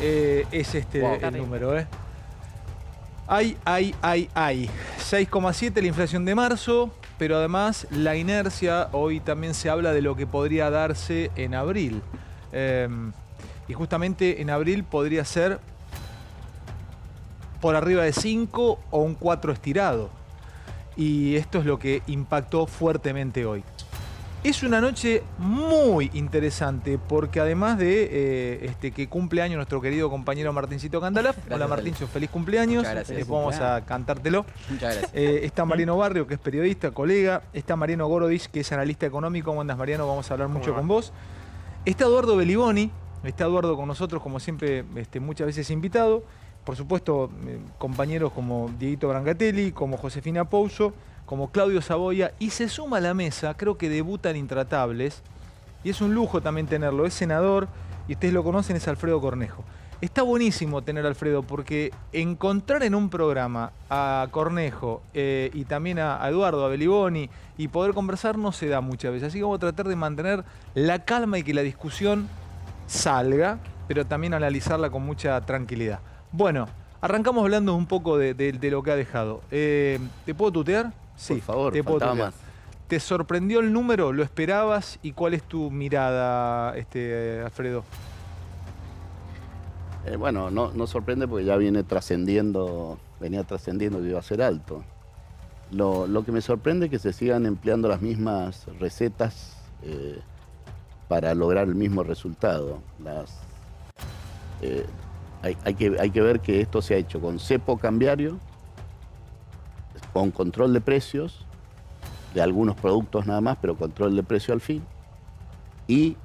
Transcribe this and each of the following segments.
es este el número, ¿eh? Ay. 6,7 la inflación de marzo, pero además la inercia, hoy también se habla de lo que podría darse en abril. Y justamente en abril podría ser por arriba de 5 o un 4 estirado. Y esto es lo que impactó fuertemente hoy. Es una noche muy interesante porque además de que cumple años nuestro querido compañero Martincito Candalaf. Hola Martincho, feliz cumpleaños. Vamos a cantártelo. Muchas gracias. Está Mariano Barrio, que es periodista, colega. Está Mariano Gorodich, que es analista económico. ¿Cómo andas, Mariano? Vamos a hablar mucho con vos. Está Eduardo Beliboni. Está Eduardo con nosotros, como siempre, muchas veces invitado. Por supuesto, compañeros como Dieguito Brangatelli, como Josefina Pouso, como Claudio Saboya, y se suma a la mesa, creo que debutan Intratables, y es un lujo también tenerlo, es senador, y ustedes lo conocen, es Alfredo Cornejo. Está buenísimo tener a Alfredo, porque encontrar en un programa a Cornejo y también a Eduardo, a Beliboni, y poder conversar no se da muchas veces, así que vamos a tratar de mantener la calma y que la discusión salga, pero también analizarla con mucha tranquilidad. Bueno, arrancamos hablando un poco de lo que ha dejado. ¿Te puedo tutear? Sí, por favor, te puedo faltaba tutear. más. ¿Te sorprendió el número? ¿Lo esperabas? ¿Y cuál es tu mirada, Alfredo? Bueno, no sorprende porque ya venía trascendiendo que iba a ser alto. Lo que me sorprende es que se sigan empleando las mismas recetas para lograr el mismo resultado. Hay que ver que esto se ha hecho con cepo cambiario, con control de precios, de algunos productos nada más, pero control de precio al fin, y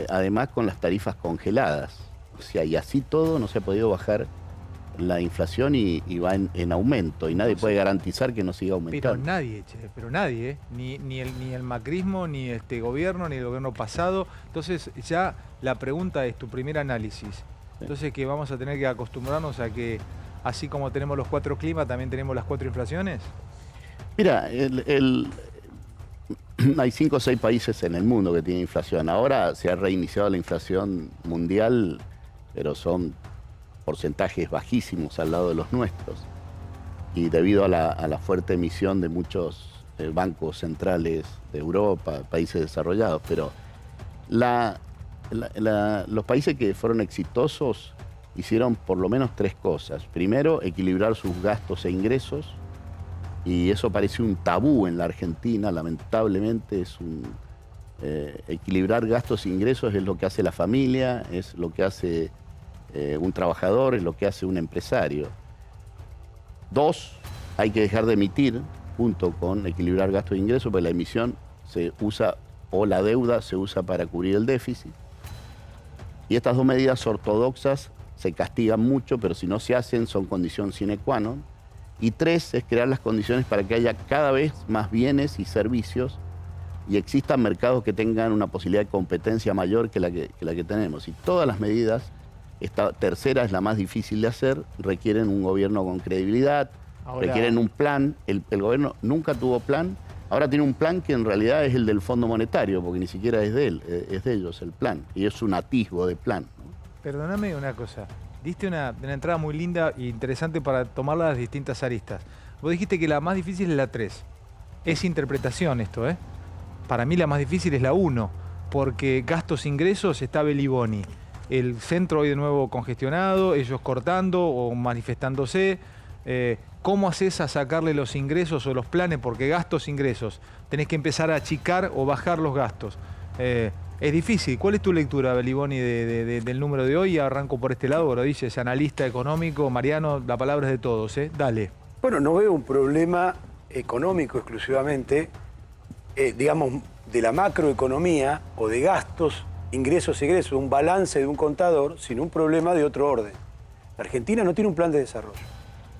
además con las tarifas congeladas. O sea, y así todo no se ha podido bajar la inflación y va en aumento, y nadie puede garantizar que no siga aumentando. Pero nadie, ¿eh? Ni el macrismo, ni este gobierno, ni el gobierno pasado. Entonces ya la pregunta es tu primer análisis. Entonces que vamos a tener que acostumbrarnos a que así como tenemos los 4 climas, también tenemos las 4 inflaciones. Mira, hay 5 o 6 países en el mundo que tienen inflación. Ahora se ha reiniciado la inflación mundial, pero son porcentajes bajísimos al lado de los nuestros. Y debido a la fuerte emisión de muchos bancos centrales de Europa, países desarrollados. Pero los países que fueron exitosos hicieron por lo menos 3 cosas. Primero, equilibrar sus gastos e ingresos. Y eso parece un tabú en la Argentina, lamentablemente. Equilibrar gastos e ingresos es lo que hace la familia, es lo que hace un trabajador, es lo que hace un empresario. 2, hay que dejar de emitir, junto con equilibrar gastos e ingresos, porque la emisión se usa, o la deuda se usa para cubrir el déficit. Y estas 2 medidas ortodoxas se castigan mucho, pero si no se hacen son condición sine qua non. Y 3 es crear las condiciones para que haya cada vez más bienes y servicios y existan mercados que tengan una posibilidad de competencia mayor que la que tenemos. Y todas las medidas, esta tercera es la más difícil de hacer, requieren un gobierno con credibilidad, requieren un plan. El gobierno nunca tuvo plan. Ahora tiene un plan que en realidad es el del Fondo Monetario, porque ni siquiera es de él, es de ellos el plan. Y es un atisbo de plan, ¿no? Perdóname una cosa. Diste una entrada muy linda e interesante para tomar las distintas aristas. Vos dijiste que la más difícil es la 3. Es interpretación esto, ¿eh? Para mí la más difícil es la 1, porque gastos-ingresos está Beliboni. El centro hoy de nuevo congestionado, ellos cortando o manifestándose. ¿Cómo haces a sacarle los ingresos o los planes? Porque gastos-ingresos, tenés que empezar a achicar o bajar los gastos. Es difícil. ¿Cuál es tu lectura, Beliboni, del número de hoy? Arranco por este lado, Gorodich es analista económico. Mariano, la palabra es de todos, ¿eh? Dale. Bueno, no veo un problema económico exclusivamente, digamos, de la macroeconomía o de gastos, ingresos, egresos, un balance de un contador, sino un problema de otro orden. La Argentina no tiene un plan de desarrollo.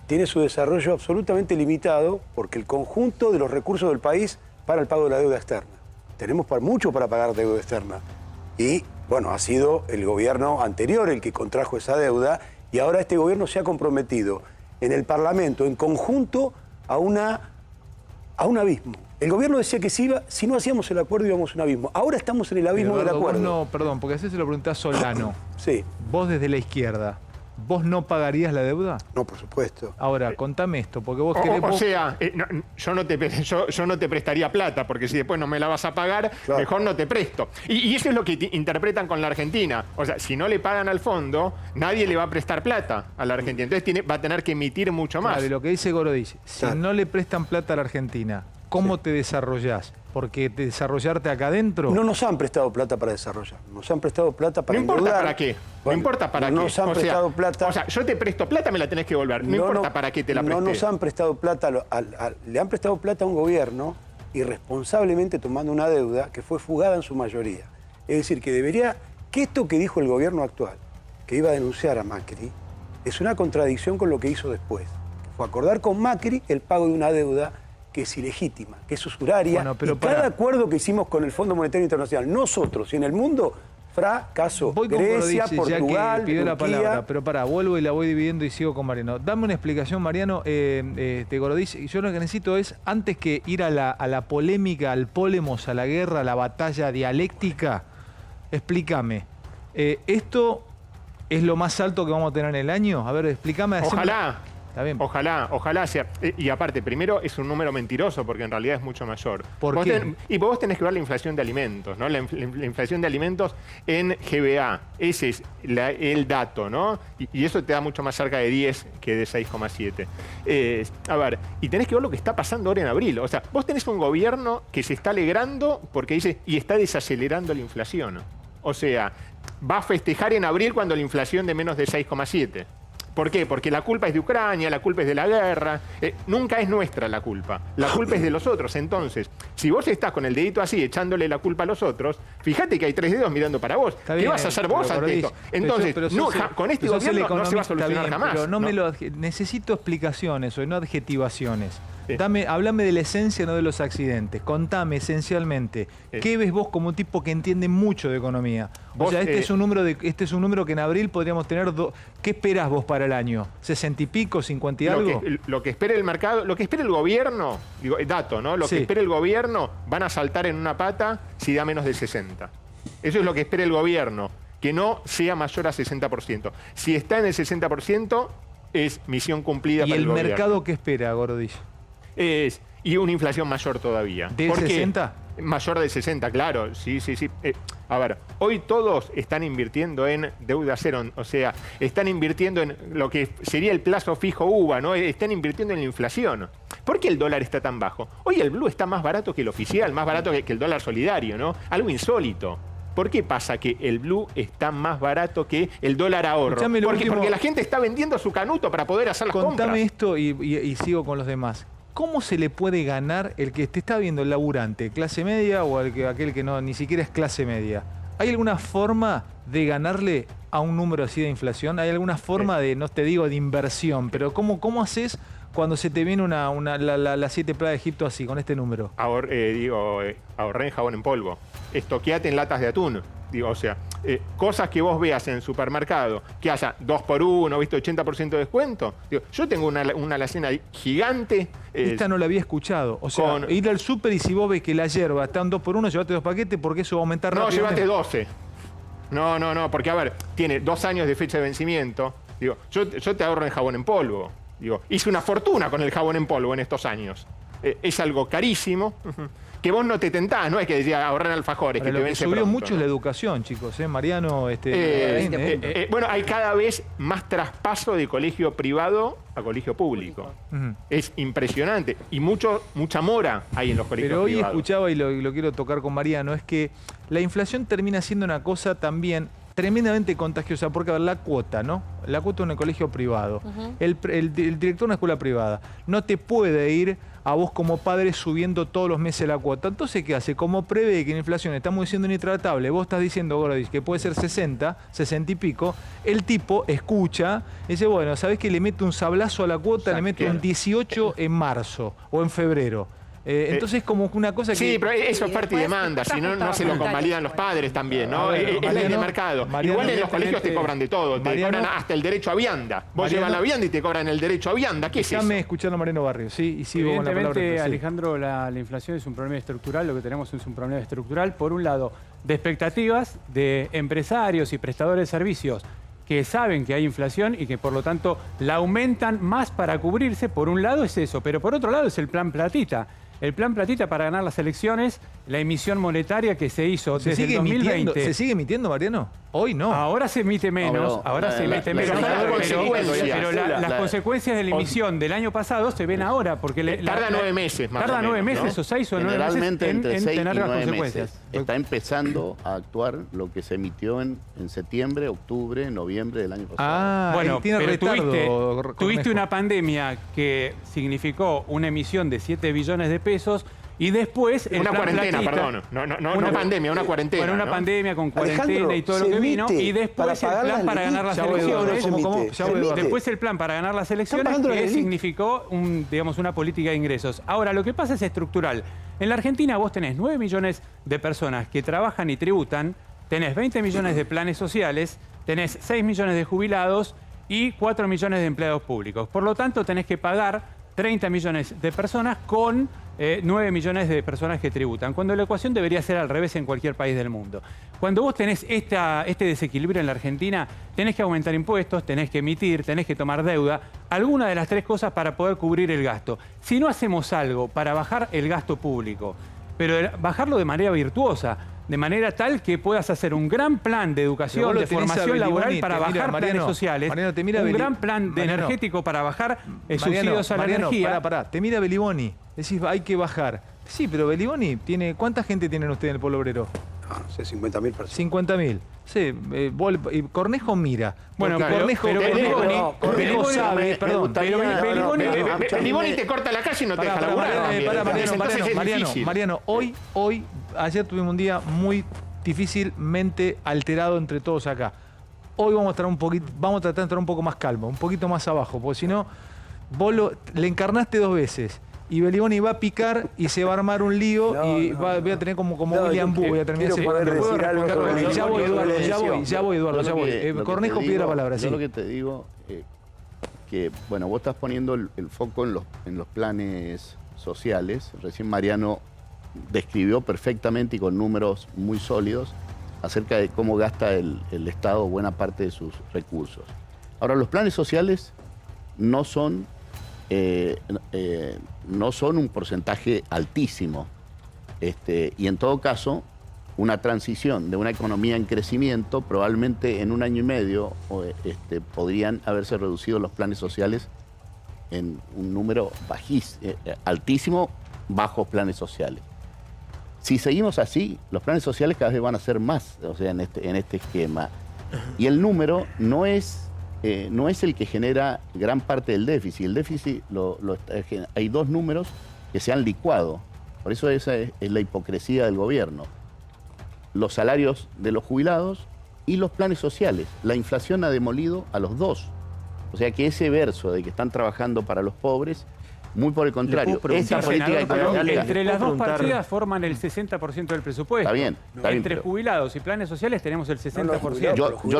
Tiene su desarrollo absolutamente limitado porque el conjunto de los recursos del país para el pago de la deuda externa. Tenemos mucho para pagar deuda externa. Y, bueno, ha sido el gobierno anterior el que contrajo esa deuda y ahora este gobierno se ha comprometido en el Parlamento, en conjunto, a un abismo. El gobierno decía que si no hacíamos el acuerdo íbamos a un abismo. Ahora estamos en el abismo del acuerdo. No, perdón, porque así se lo preguntás a Solano. Sí. Vos desde la izquierda, ¿vos no pagarías la deuda? No, por supuesto. Ahora, contame esto, porque vos querés... O sea, yo no te prestaría plata, porque si después no me la vas a pagar, claro, mejor no te presto. Y eso es lo que interpretan con la Argentina. O sea, si no le pagan al fondo, nadie le va a prestar plata a la Argentina. Entonces va a tener que emitir mucho más. Claro, y lo que dice Gorodich, si no le prestan plata a la Argentina, ¿cómo te desarrollás? Porque desarrollarte acá adentro... No nos han prestado plata para desarrollar. Nos han prestado plata para endeudar. No importa para qué. Bueno, no importa para qué. Nos han prestado plata... O sea, yo te presto plata, me la tenés que devolver. No importa para qué te la presté. No nos han prestado plata... le han prestado plata a un gobierno irresponsablemente tomando una deuda que fue fugada en su mayoría. Es decir, que esto que dijo el gobierno actual, que iba a denunciar a Macri, es una contradicción con lo que hizo después. Fue acordar con Macri el pago de una deuda que es ilegítima, que es usuraria. Bueno, pero cada acuerdo que hicimos con el Fondo Monetario Internacional, nosotros y en el mundo, fracasó. Grecia, Portugal, pidió la Turquía. palabra, pero vuelvo y la voy dividiendo y sigo con Mariano. Dame una explicación, Mariano, de Gorodich. Yo lo que necesito es, antes que ir a la polémica, al polemos, a la guerra, a la batalla dialéctica, explícame. ¿Esto es lo más alto que vamos a tener en el año? A ver, explícame. Ojalá. Ojalá sea. Y aparte, primero es un número mentiroso porque en realidad es mucho mayor. ¿Por qué? Y vos tenés que ver la inflación de alimentos, ¿no? La inflación de alimentos en GBA. Ese es el dato, ¿no? Y eso te da mucho más cerca de 10 que de 6,7. A ver, y tenés que ver lo que está pasando ahora en abril. O sea, vos tenés un gobierno que se está alegrando porque dice, y está desacelerando la inflación. O sea, va a festejar en abril cuando la inflación de menos de 6,7. ¿Por qué? Porque la culpa es de Ucrania, la culpa es de la guerra. Nunca es nuestra la culpa. La culpa es de los otros. Entonces, si vos estás con el dedito así, echándole la culpa a los otros, fíjate que hay 3 dedos mirando para vos. ¿Qué vas a hacer vos ante esto? Entonces, con este gobierno no se va a solucionar jamás. Pero necesito explicaciones o no adjetivaciones. Sí. Háblame de la esencia, no de los accidentes. Contame esencialmente, ¿qué ves vos como un tipo que entiende mucho de economía? O sea, este es un número que en abril podríamos tener... ¿Qué esperás vos para el año? ¿60 y pico, 50 y algo? Lo que espera el mercado, lo que espera el gobierno, digo, dato, ¿no? Lo que espera el gobierno, van a saltar en una pata si da menos de 60. Eso es lo que espera el gobierno, que no sea mayor a 60%. Si está en el 60%, es misión cumplida para el gobierno. ¿Y el mercado qué espera, Gorodich? Y una inflación mayor todavía. ¿De 60? Mayor de 60, claro. Sí. A ver, hoy todos están invirtiendo en deuda cero, o sea, están invirtiendo en lo que sería el plazo fijo UVA, ¿no? Están invirtiendo en la inflación. ¿Por qué el dólar está tan bajo? Hoy el blue está más barato que el oficial, más barato que el dólar solidario, ¿no? Algo insólito. ¿Por qué pasa que el blue está más barato que el dólar ahorro? Porque la gente está vendiendo su canuto para poder hacer las compras. Contame esto y sigo con los demás. ¿Cómo se le puede ganar el que te está viendo el laburante, clase media o aquel que no ni siquiera es clase media? ¿Hay alguna forma de ganarle a un número así de inflación? ¿Hay alguna forma de, no te digo de inversión, pero cómo haces cuando se te viene las 7 plagas de Egipto así, con este número? Ahorré en jabón en polvo. Estoqueate en latas de atún. Digo, o sea, cosas que vos veas en el supermercado, que haya 2x1, ¿viste? 80% de descuento. Digo, yo tengo una alacena gigante. Esta no la había escuchado. O sea, ir al súper y si vos ves que la hierba está en 2x1, llevate 2 paquetes porque eso va a aumentar rápidamente. No, llévate 12. No, porque a ver, tiene 2 años de fecha de vencimiento. Digo, yo te ahorro en jabón en polvo. Digo, hice una fortuna con el jabón en polvo en estos años. Es algo carísimo. Que vos no te tentás, no es que decía ahorrar alfajores, que te vence pronto. Subió mucho la educación, chicos, Mariano. Bueno, hay cada vez más traspaso de colegio privado a colegio público. Es impresionante. Y mucha mora hay en los colegios privados. Pero hoy escuchaba, y lo quiero tocar con Mariano, es que la inflación termina siendo una cosa también tremendamente contagiosa, porque a ver, la cuota, ¿no? La cuota en el colegio privado. El director de una escuela privada no te puede ir a vos como padre subiendo todos los meses la cuota. Entonces, ¿qué hace? Como prevé que la inflación estamos diciendo intratable, vos estás diciendo, Gorodich, que puede ser 60 y pico, el tipo escucha y dice, bueno, ¿sabés que le mete un sablazo a la cuota? Le mete un 18 en marzo o en febrero. Entonces es como una cosa que... Sí, pero eso es Y oferta y después demanda, está si no, no ajustado se lo voluntario. convalidan los padres también, ¿no? A ver, Es ley de Mariano, mercado. Mariano, Igual en los colegios te evidentemente, cobran de todo, te Mariano, cobran hasta el derecho a vianda. Vos Mariano, llevas la vianda y te cobran el derecho a vianda. ¿Qué es eso? Déjame escucharlo a Mariano Barrio, sí, y sigo con la palabra. Evidentemente, Sí. Alejandro, la inflación es un problema estructural. Lo que tenemos es un problema estructural, por un lado, de expectativas de empresarios y prestadores de servicios que saben que hay inflación y que, por lo tanto, la aumentan más para cubrirse. Por un lado es eso, pero por otro lado es el plan Platita. El plan Platita para ganar las elecciones, la emisión monetaria que se hizo ¿Se desde sigue el 2020. emitiendo? ¿Se sigue emitiendo, Mariano? Hoy no. Ahora se emite menos, No, ahora se emite la- menos, la- pero las consecuencias de la emisión del año pasado se ven ahora, porque Tarda 9 meses, más tarda o 9 menos, meses ¿no? o 6 o 9 meses Generalmente entre 6 y tener las 9 consecuencias. meses. Está empezando a actuar lo que se emitió en septiembre, octubre, noviembre del año pasado. Ah, Bueno, él tiene pero retardo. tuviste Cornejo. una pandemia que significó una emisión de 7 billones de pesos y después... el Una plan cuarentena, Platita, perdón. No pandemia, una cuarentena. Bueno, una ¿no? pandemia con cuarentena Alejandro, y todo lo se que vino. emite Y después para el pagar plan las para ganar las Ya voy, Eduardo, elecciones. ¿cómo? emite, Ya voy, se Eduardo. Después el plan para ganar las elecciones pagando la que LELIC. significó digamos, una política de ingresos. Ahora, lo que pasa es estructural. En la Argentina vos tenés 9 millones de personas que trabajan y tributan, tenés 20 millones de planes sociales, tenés 6 millones de jubilados y 4 millones de empleados públicos. Por lo tanto, tenés que pagar 30 millones de personas con 9 millones de personas que tributan, cuando la ecuación debería ser al revés en cualquier país del mundo. Cuando vos tenés este desequilibrio en la Argentina, tenés que aumentar impuestos, tenés que emitir, tenés que tomar deuda, alguna de las tres cosas para poder cubrir el gasto. Si no hacemos algo para bajar el gasto público, pero bajarlo de manera virtuosa, de manera tal que puedas hacer un gran plan de Pero vos educación, lo de tenés a formación Beliboni, laboral para te mira, bajar planes Mariano, sociales, Mariano, te mira un Beli- gran plan Mariano, energético para bajar Mariano, subsidios a la Mariano, energía. pará. Te mira Beliboni. Decís, hay que bajar. Sí, pero Beliboni tiene... ¿Cuánta gente tienen ustedes en el Pueblo Obrero? No sé, 50.000 personas. 50.000. Sí, y Cornejo mira. Bueno, Porque Cornejo, pero Cornejo sabe, perdón. Beliboni te corta la calle y no te deja laburar. Mariano, ayer tuvimos un día muy difícilmente alterado entre todos acá. Hoy vamos a tratar de entrar un poco más calmo, un poquito más abajo, porque si no, le encarnaste 2 veces. Y Beliboni va a picar y se va a armar un lío voy a tener como No, William yo Boo, voy a terminar quiero poder ¿Me puedo decir algo responder? sobre Ya voy, Beliboni, Eduardo, ya voy, Eduardo, ya voy. Cornejo pide la palabra, sí. Yo lo que te digo, que bueno, vos estás poniendo el foco en los planes sociales. Recién Mariano describió perfectamente y con números muy sólidos acerca de cómo gasta el Estado buena parte de sus recursos. Ahora, los planes sociales no son un porcentaje altísimo. Y en todo caso, una transición de una economía en crecimiento, probablemente en 1 año y medio podrían haberse reducido los planes sociales en un número altísimo, bajos planes sociales. Si seguimos así, los planes sociales cada vez van a ser más, o sea, en este esquema. Y el número no es el que genera gran parte del déficit. El déficit, hay 2 números que se han licuado. Por eso esa es la hipocresía del gobierno. Los salarios de los jubilados y los planes sociales. La inflación ha demolido a los 2. O sea que ese verso de que están trabajando para los pobres, muy por el contrario, esta política económica... Entre las dos partidas forman el 60% del presupuesto. Está bien, Entre jubilados y planes sociales tenemos el 60%. Yo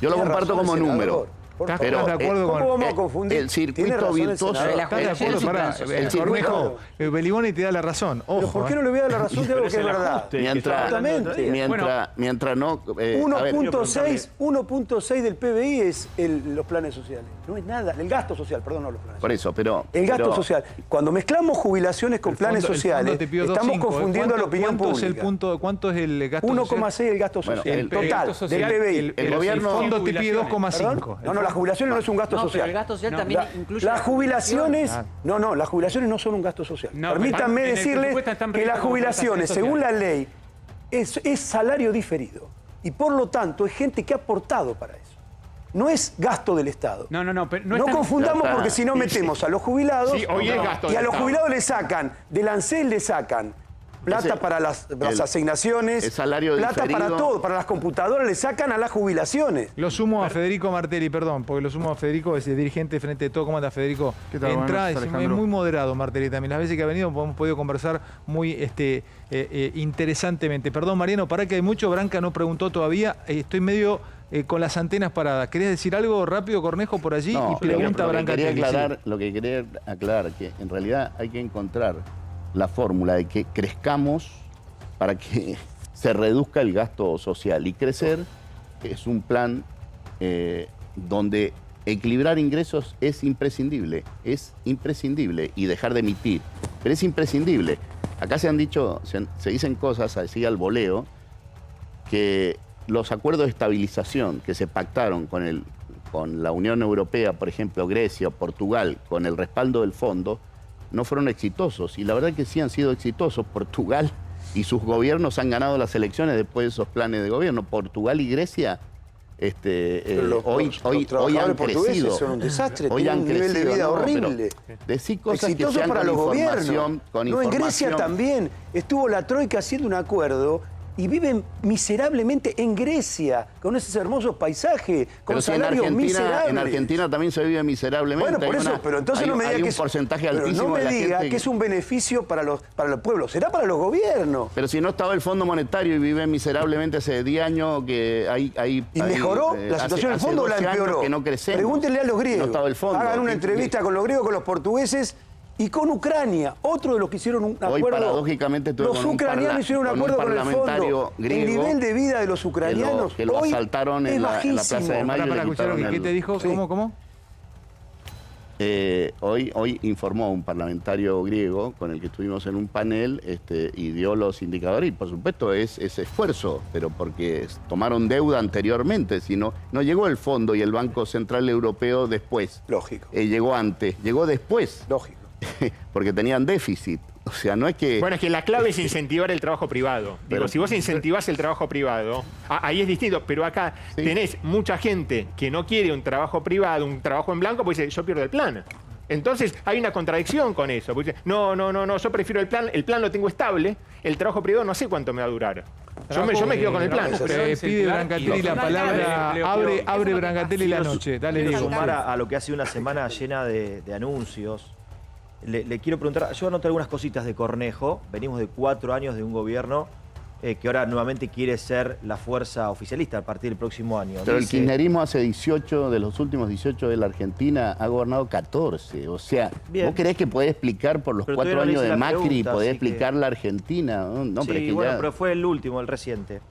lo comparto como número. ¿Estás Pero, de acuerdo ¿cómo con vamos a confundir? el circuito Tiene razón el virtuoso... senador. ¿Estás de acuerdo? Pará, El circuito... Cornejo, Beliboni te da la razón. Pero Ojo, ¿por qué no le voy a dar la razón de algo que es verdad? Exactamente. Mientras no... 1.6 del PBI es los planes sociales. No es nada. El gasto social, perdón, no los planes. Por eso, pero... El gasto pero- social. Cuando mezclamos jubilaciones con planes sociales, estamos confundiendo a la opinión pública. ¿Cuánto es el gasto social? 1,6 el gasto Bueno, social. el Total, gasto social, del PBI. el gobierno- El fondo te pide ¿Perdón? 2,5. No, las jubilaciones no es un gasto No, social. pero el gasto social también incluye Las la jubilaciones, jubilación. las jubilaciones no son un gasto social. No, Permítanme en el decirles presupuesto están que las previstas como jubilaciones, prestaciones según la ley, es salario diferido. Y por lo tanto, es gente que ha aportado para eso. No es gasto del Estado. No, pero no No están- confundamos Ya está. porque si no metemos a los jubilados Sí, hoy es gasto y a del los Estado. jubilados le sacan, del ANSES le sacan plata para las asignaciones, el salario plata diferido. para todo, para las computadoras, le sacan a las jubilaciones. Lo sumo a Federico Martelli, perdón, porque lo sumo a Federico, es el dirigente frente de todo. ¿Cómo anda, Federico? ¿Qué tal? Entra, Buenas es noches, Alejandro. muy moderado Martelli también. Las veces que ha venido hemos podido conversar muy interesantemente. Perdón, Mariano, para que hay mucho, Branca no preguntó todavía, estoy medio con las antenas paradas. ¿Querías decir algo rápido, Cornejo, por allí? No, Y pregunta a Branca. lo que quería aclarar, que en realidad hay que encontrar la fórmula de que crezcamos para que se reduzca el gasto social. Y crecer es un plan donde equilibrar ingresos es imprescindible, y dejar de emitir. Pero es imprescindible. Acá se dicen cosas así al voleo, que los acuerdos de estabilización que se pactaron con la Unión Europea, por ejemplo, Grecia o Portugal, con el respaldo del fondo, no fueron exitosos. Y la verdad que sí han sido exitosos. Portugal y sus gobiernos han ganado las elecciones después de esos planes de gobierno. Portugal y Grecia hoy han crecido. Son un desastre, Hoy tienen han un nivel de crecido, vida ¿no? horrible. Pero decir cosas Exitoso que sean para con los información, gobiernos. No, en Grecia también. Estuvo la Troika haciendo un acuerdo y viven miserablemente en Grecia, con esos hermosos paisajes, con Pero si salarios miserables. en Argentina también se vive miserablemente. Bueno, por eso, pero entonces no me diga que un es porcentaje pero altísimo no me de la diga gente que es un beneficio para los pueblos, será para los gobiernos. Pero si no estaba el Fondo Monetario y vive miserablemente hace 10 años que ¿Y mejoró la situación del fondo o la empeoró? Que no crecemos. Pregúntenle a los griegos. No estaba el fondo. Hagan una entrevista con los griegos, con los portugueses y con Ucrania. Otro de los que hicieron un acuerdo. Hoy, paradójicamente, estuve los con un ucranianos hicieron un acuerdo con el parlamentario fondo. griego El nivel de vida de los ucranianos que lo hoy asaltaron es en la bajísimo. Plaza de Mayo. Para escuchar, ¿qué te dijo? Sí. ¿Cómo? Hoy informó un parlamentario griego con el que estuvimos en un panel y dio los indicadores. Y por supuesto es esfuerzo, pero porque tomaron deuda anteriormente, si no llegó el fondo y el Banco Central Europeo después. Lógico. Llegó antes, llegó después. Lógico. Porque tenían déficit. O sea, no es que... Bueno, es que la clave es incentivar el trabajo privado. Digo, si vos incentivás el trabajo privado, ahí es distinto, pero acá Sí. tenés mucha gente que no quiere un trabajo privado, un trabajo en blanco, pues dice, yo pierdo el plan. Entonces hay una contradicción con eso. Porque dice, no, yo prefiero el plan lo tengo estable, el trabajo privado no sé cuánto me va a durar. Yo me quedo con el plan. Pide Brancatelli la palabra, abre Brancatelli la noche. Dale, Quiero Diego. sumar a lo que ha sido una semana llena de anuncios. Le quiero preguntar, yo anoté algunas cositas de Cornejo. Venimos de 4 años de un gobierno que ahora nuevamente quiere ser la fuerza oficialista a partir del próximo año. Pero el Dice- kirchnerismo hace 18, de los últimos 18 de la Argentina, ha gobernado 14. O sea, Bien. ¿vos creés que podés explicar por los Pero 4 todavía no años le de hice la Macri, pregunta, podés así que- explicar la Argentina? No, Sí, pero es que bueno, ya... pero fue el último, el reciente.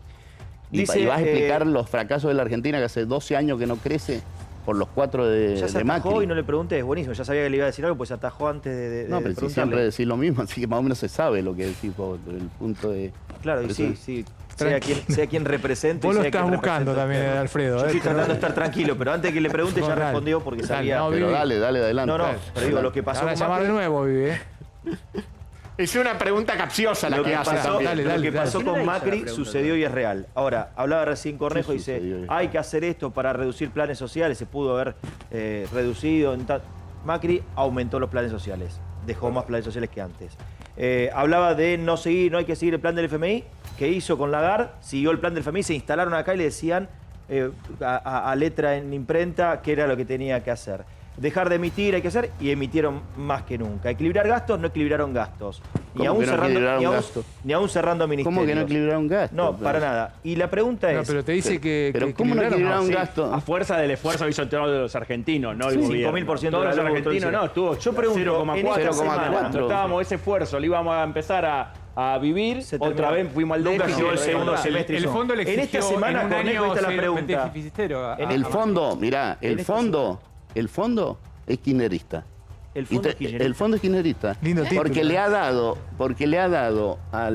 y vas a explicar los fracasos de la Argentina que hace 12 años que no crece por los 4 Ya se de atajó Macri. y no le pregunté, es buenísimo. Ya sabía que le iba a decir algo, pues se atajó antes de No, pero si preguntarle. siempre decís lo mismo, así que más o menos se sabe lo que decís vos, el punto de... Claro, y Por sí, eso- sí. Sea quien represente. Vos y lo sea estás quien buscando represente. también, Alfredo. Yo estoy tratando de estar tranquilo, pero antes de que le pregunte ya Dale. respondió porque Dale, sabía. no, Pero Vivi. dale, adelante. No, pero digo, lo que pasó Ahora con llamar de Macri, nuevo, Vivi. Es una pregunta capciosa la lo que que hace pasó, también. Dale, lo que dale. pasó ¿Quién con le hizo Macri la pregunta? sucedió y es real. Ahora, hablaba recién Cornejo y Sí, sucedió. dice, hay que hacer esto para reducir planes sociales, se pudo haber reducido. Macri aumentó los planes sociales, dejó más planes sociales que antes. Hablaba de no hay que seguir el plan del FMI, que hizo con Lagarde, siguió el plan del FMI, se instalaron acá y le decían a letra en imprenta qué era lo que tenía que hacer. Dejar de emitir hay que hacer y emitieron más que nunca. Equilibrar gastos, no equilibraron gastos. ¿Cómo que no equilibraron gastos? Ni aún cerrando ministerios. ¿Cómo que no equilibraron gastos? No, para nada. Y la pregunta es... No, pero te dice que Pero ¿cómo no equilibraron gastos? A fuerza del esfuerzo que hizo todos los argentinos, no el Sí, gobierno. 5.000% Todos los de la argentinos, luz, no, estuvo yo pregunto, en esta 0,4. semana- Cuando estábamos ese esfuerzo, lo íbamos a empezar a vivir, Se otra terminó. vez fuimos al Nunca déficit. llegó el segundo semestre. El fondo le En exigió esta semana, en un Cornejo, año esta es la ser pregunta. deficitario a- El fondo, mirá, el esta fondo es kirchnerista. El fondo es kirchnerista. El fondo es kirchnerista. Lindo título. Porque le ha dado a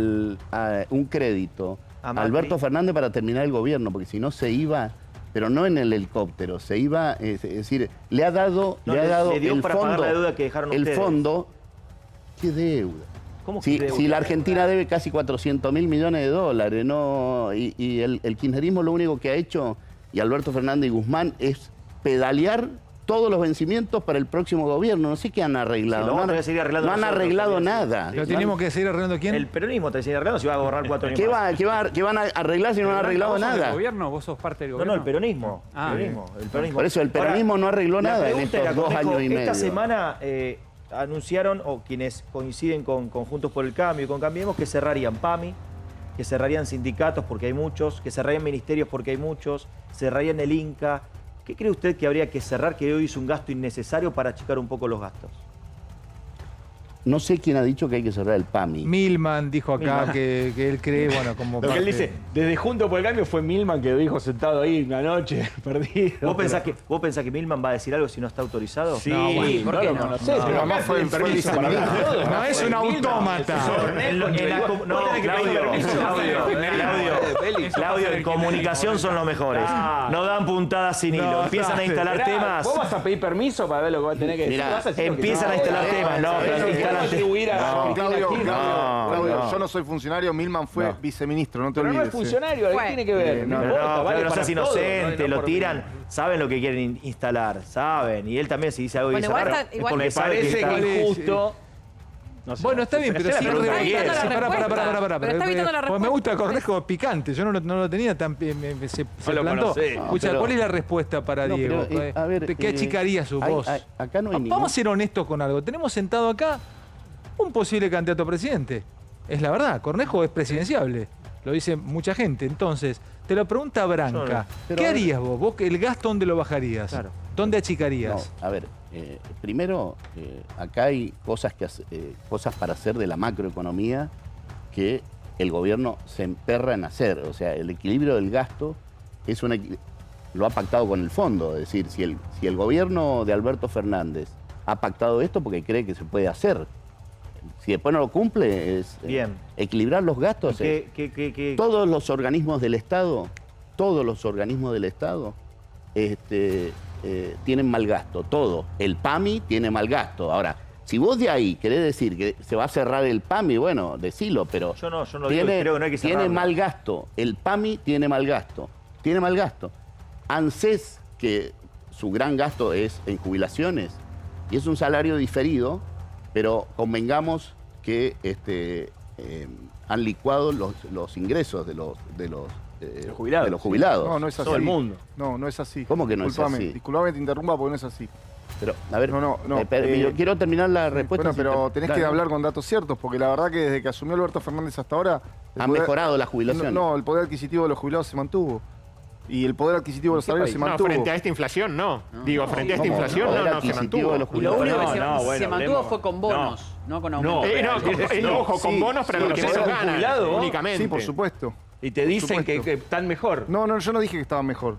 un crédito A a Macri. Alberto Fernández para terminar el gobierno, porque si no se iba, pero no en el helicóptero, se iba, es decir, le ha dado, No, le ha dado le dio el para fondo. pagar la deuda que dejaron el ustedes. fondo, ¿qué deuda? ¿Cómo que Si, deuda? si la Argentina debe casi 400.000 millones de dólares, ¿no? Y el kirchnerismo lo único que ha hecho, y Alberto Fernández y Guzmán, es pedalear todos los vencimientos para el próximo gobierno. No sé qué han arreglado. Sí, lo vamos a seguir arreglando no han nosotros, arreglado también, nada. ¿Lo tenemos que seguir arreglando quién? El peronismo te sigue arreglando si va a borrar 4 años ¿Qué, más. qué van a arreglar si no han arreglado ¿Vos sos del nada? gobierno? ¿Vos sos parte del No, gobierno? el peronismo. Ah, el peronismo. Por eso el peronismo no arregló la nada en pregunta estos era, 2 años y medio. Esta semana anunciaron, o quienes coinciden con Juntos por el Cambio y con Cambiemos, que cerrarían PAMI, que cerrarían sindicatos porque hay muchos, que cerrarían ministerios porque hay muchos, cerrarían el INCA. ¿Qué cree usted que habría que cerrar, que hoy es un gasto innecesario para achicar un poco los gastos? No sé quién ha dicho que hay que cerrar el PAMI. Milman dijo acá Milman. que él cree, bueno, como Lo que él dice, desde Juntos por el Cambio fue Milman que lo dijo sentado ahí una noche, perdido. ¿Vos pensás que Milman va a decir algo si no está autorizado? Sí, No, bueno, no, ¿por qué lo no? conocés, No, pero además fue piden permiso para para hablar todo. No es un autómata. Claudio, en comunicación son los mejores. No dan puntadas sin hilo. Empiezan a instalar temas. ¿Vos vas a pedir permiso para ver lo que va a tener que decir? Mirá, Vas a decir lo que empiezan no, a instalar temas. No, pero instalan contribuir a Claudio, no. yo no soy funcionario, Milman fue viceministro, no te Pero no olvides. es funcionario, ¿qué tiene que ver? no, Pero importa, no, vale no para seas todo, inocente, no lo por tiran. mí. Saben lo que quieren instalar, saben. Y él también, si dice algo Bueno, igual bizarro, está- es igual- porque Me sabe parece está- que injusto. No sé. Bueno, está bien, pero Hacé sí la pregunta que quieras. Está evitando la respuesta. Pero está evitando la Porque me gusta respuesta. Cornejo picante, yo no lo tenía tan... se lo plantó. conocés. Escucha, pero- ¿cuál es la respuesta para No, Diego? pero, a ver, ¿Qué achicaría su voz? acá no hay ningún... Vamos a ser honestos con algo. Tenemos sentado acá un posible candidato a presidente. Es la verdad, Cornejo es presidenciable. Lo dice mucha gente. Entonces, te lo pregunta Branca. Pero ¿Qué a ver- harías vos? ¿Vos el gasto dónde lo bajarías? Claro. ¿Dónde No, achicarías? a ver, primero, acá hay cosas, cosas para hacer de la macroeconomía que el gobierno se emperra en hacer. O sea, el equilibrio del gasto es lo ha pactado con el fondo. Es decir, si el gobierno de Alberto Fernández ha pactado esto porque cree que se puede hacer. Si después no lo cumple, es Bien. equilibrar los gastos. ¿Qué- Todos los organismos del Estado, tienen mal gasto, todo. El PAMI tiene mal gasto. Ahora, si vos de ahí querés decir que se va a cerrar el PAMI, bueno, decilo, pero Yo no digo, creo que no hay que tiene cerrarlo. mal gasto. El PAMI tiene mal gasto. Tiene mal gasto. ANSES, que su gran gasto es en jubilaciones, y es un salario diferido, pero convengamos que han licuado los ingresos de los jubilados. de los jubilados. No, no es así. Todo el mundo. No, no es así. ¿Cómo que no es Disculpame, así? Disculpame que te interrumpa porque no es así. Pero, a ver, No, yo quiero terminar la respuesta. Bueno, pero si te- tenés dale. que hablar con datos ciertos, porque la verdad que desde que asumió Alberto Fernández hasta ahora... el Han poder- mejorado las jubilaciones. No, el poder adquisitivo de los jubilados se mantuvo. Y el poder adquisitivo de los salarios se No, mantuvo. frente a esta inflación no. Digo, frente a esta ¿cómo? inflación Poder no se adquisitivo mantuvo. de los Lo jubilados. único que No, se, no, se bueno, mantuvo hablemos- fue con bonos, no con aumentos. Ojo, con bonos para Sí, los que porque no son ganan, jubilados, únicamente. Sí, por supuesto. Y te dicen supuesto. que están mejor. No, yo no dije que estaban mejor.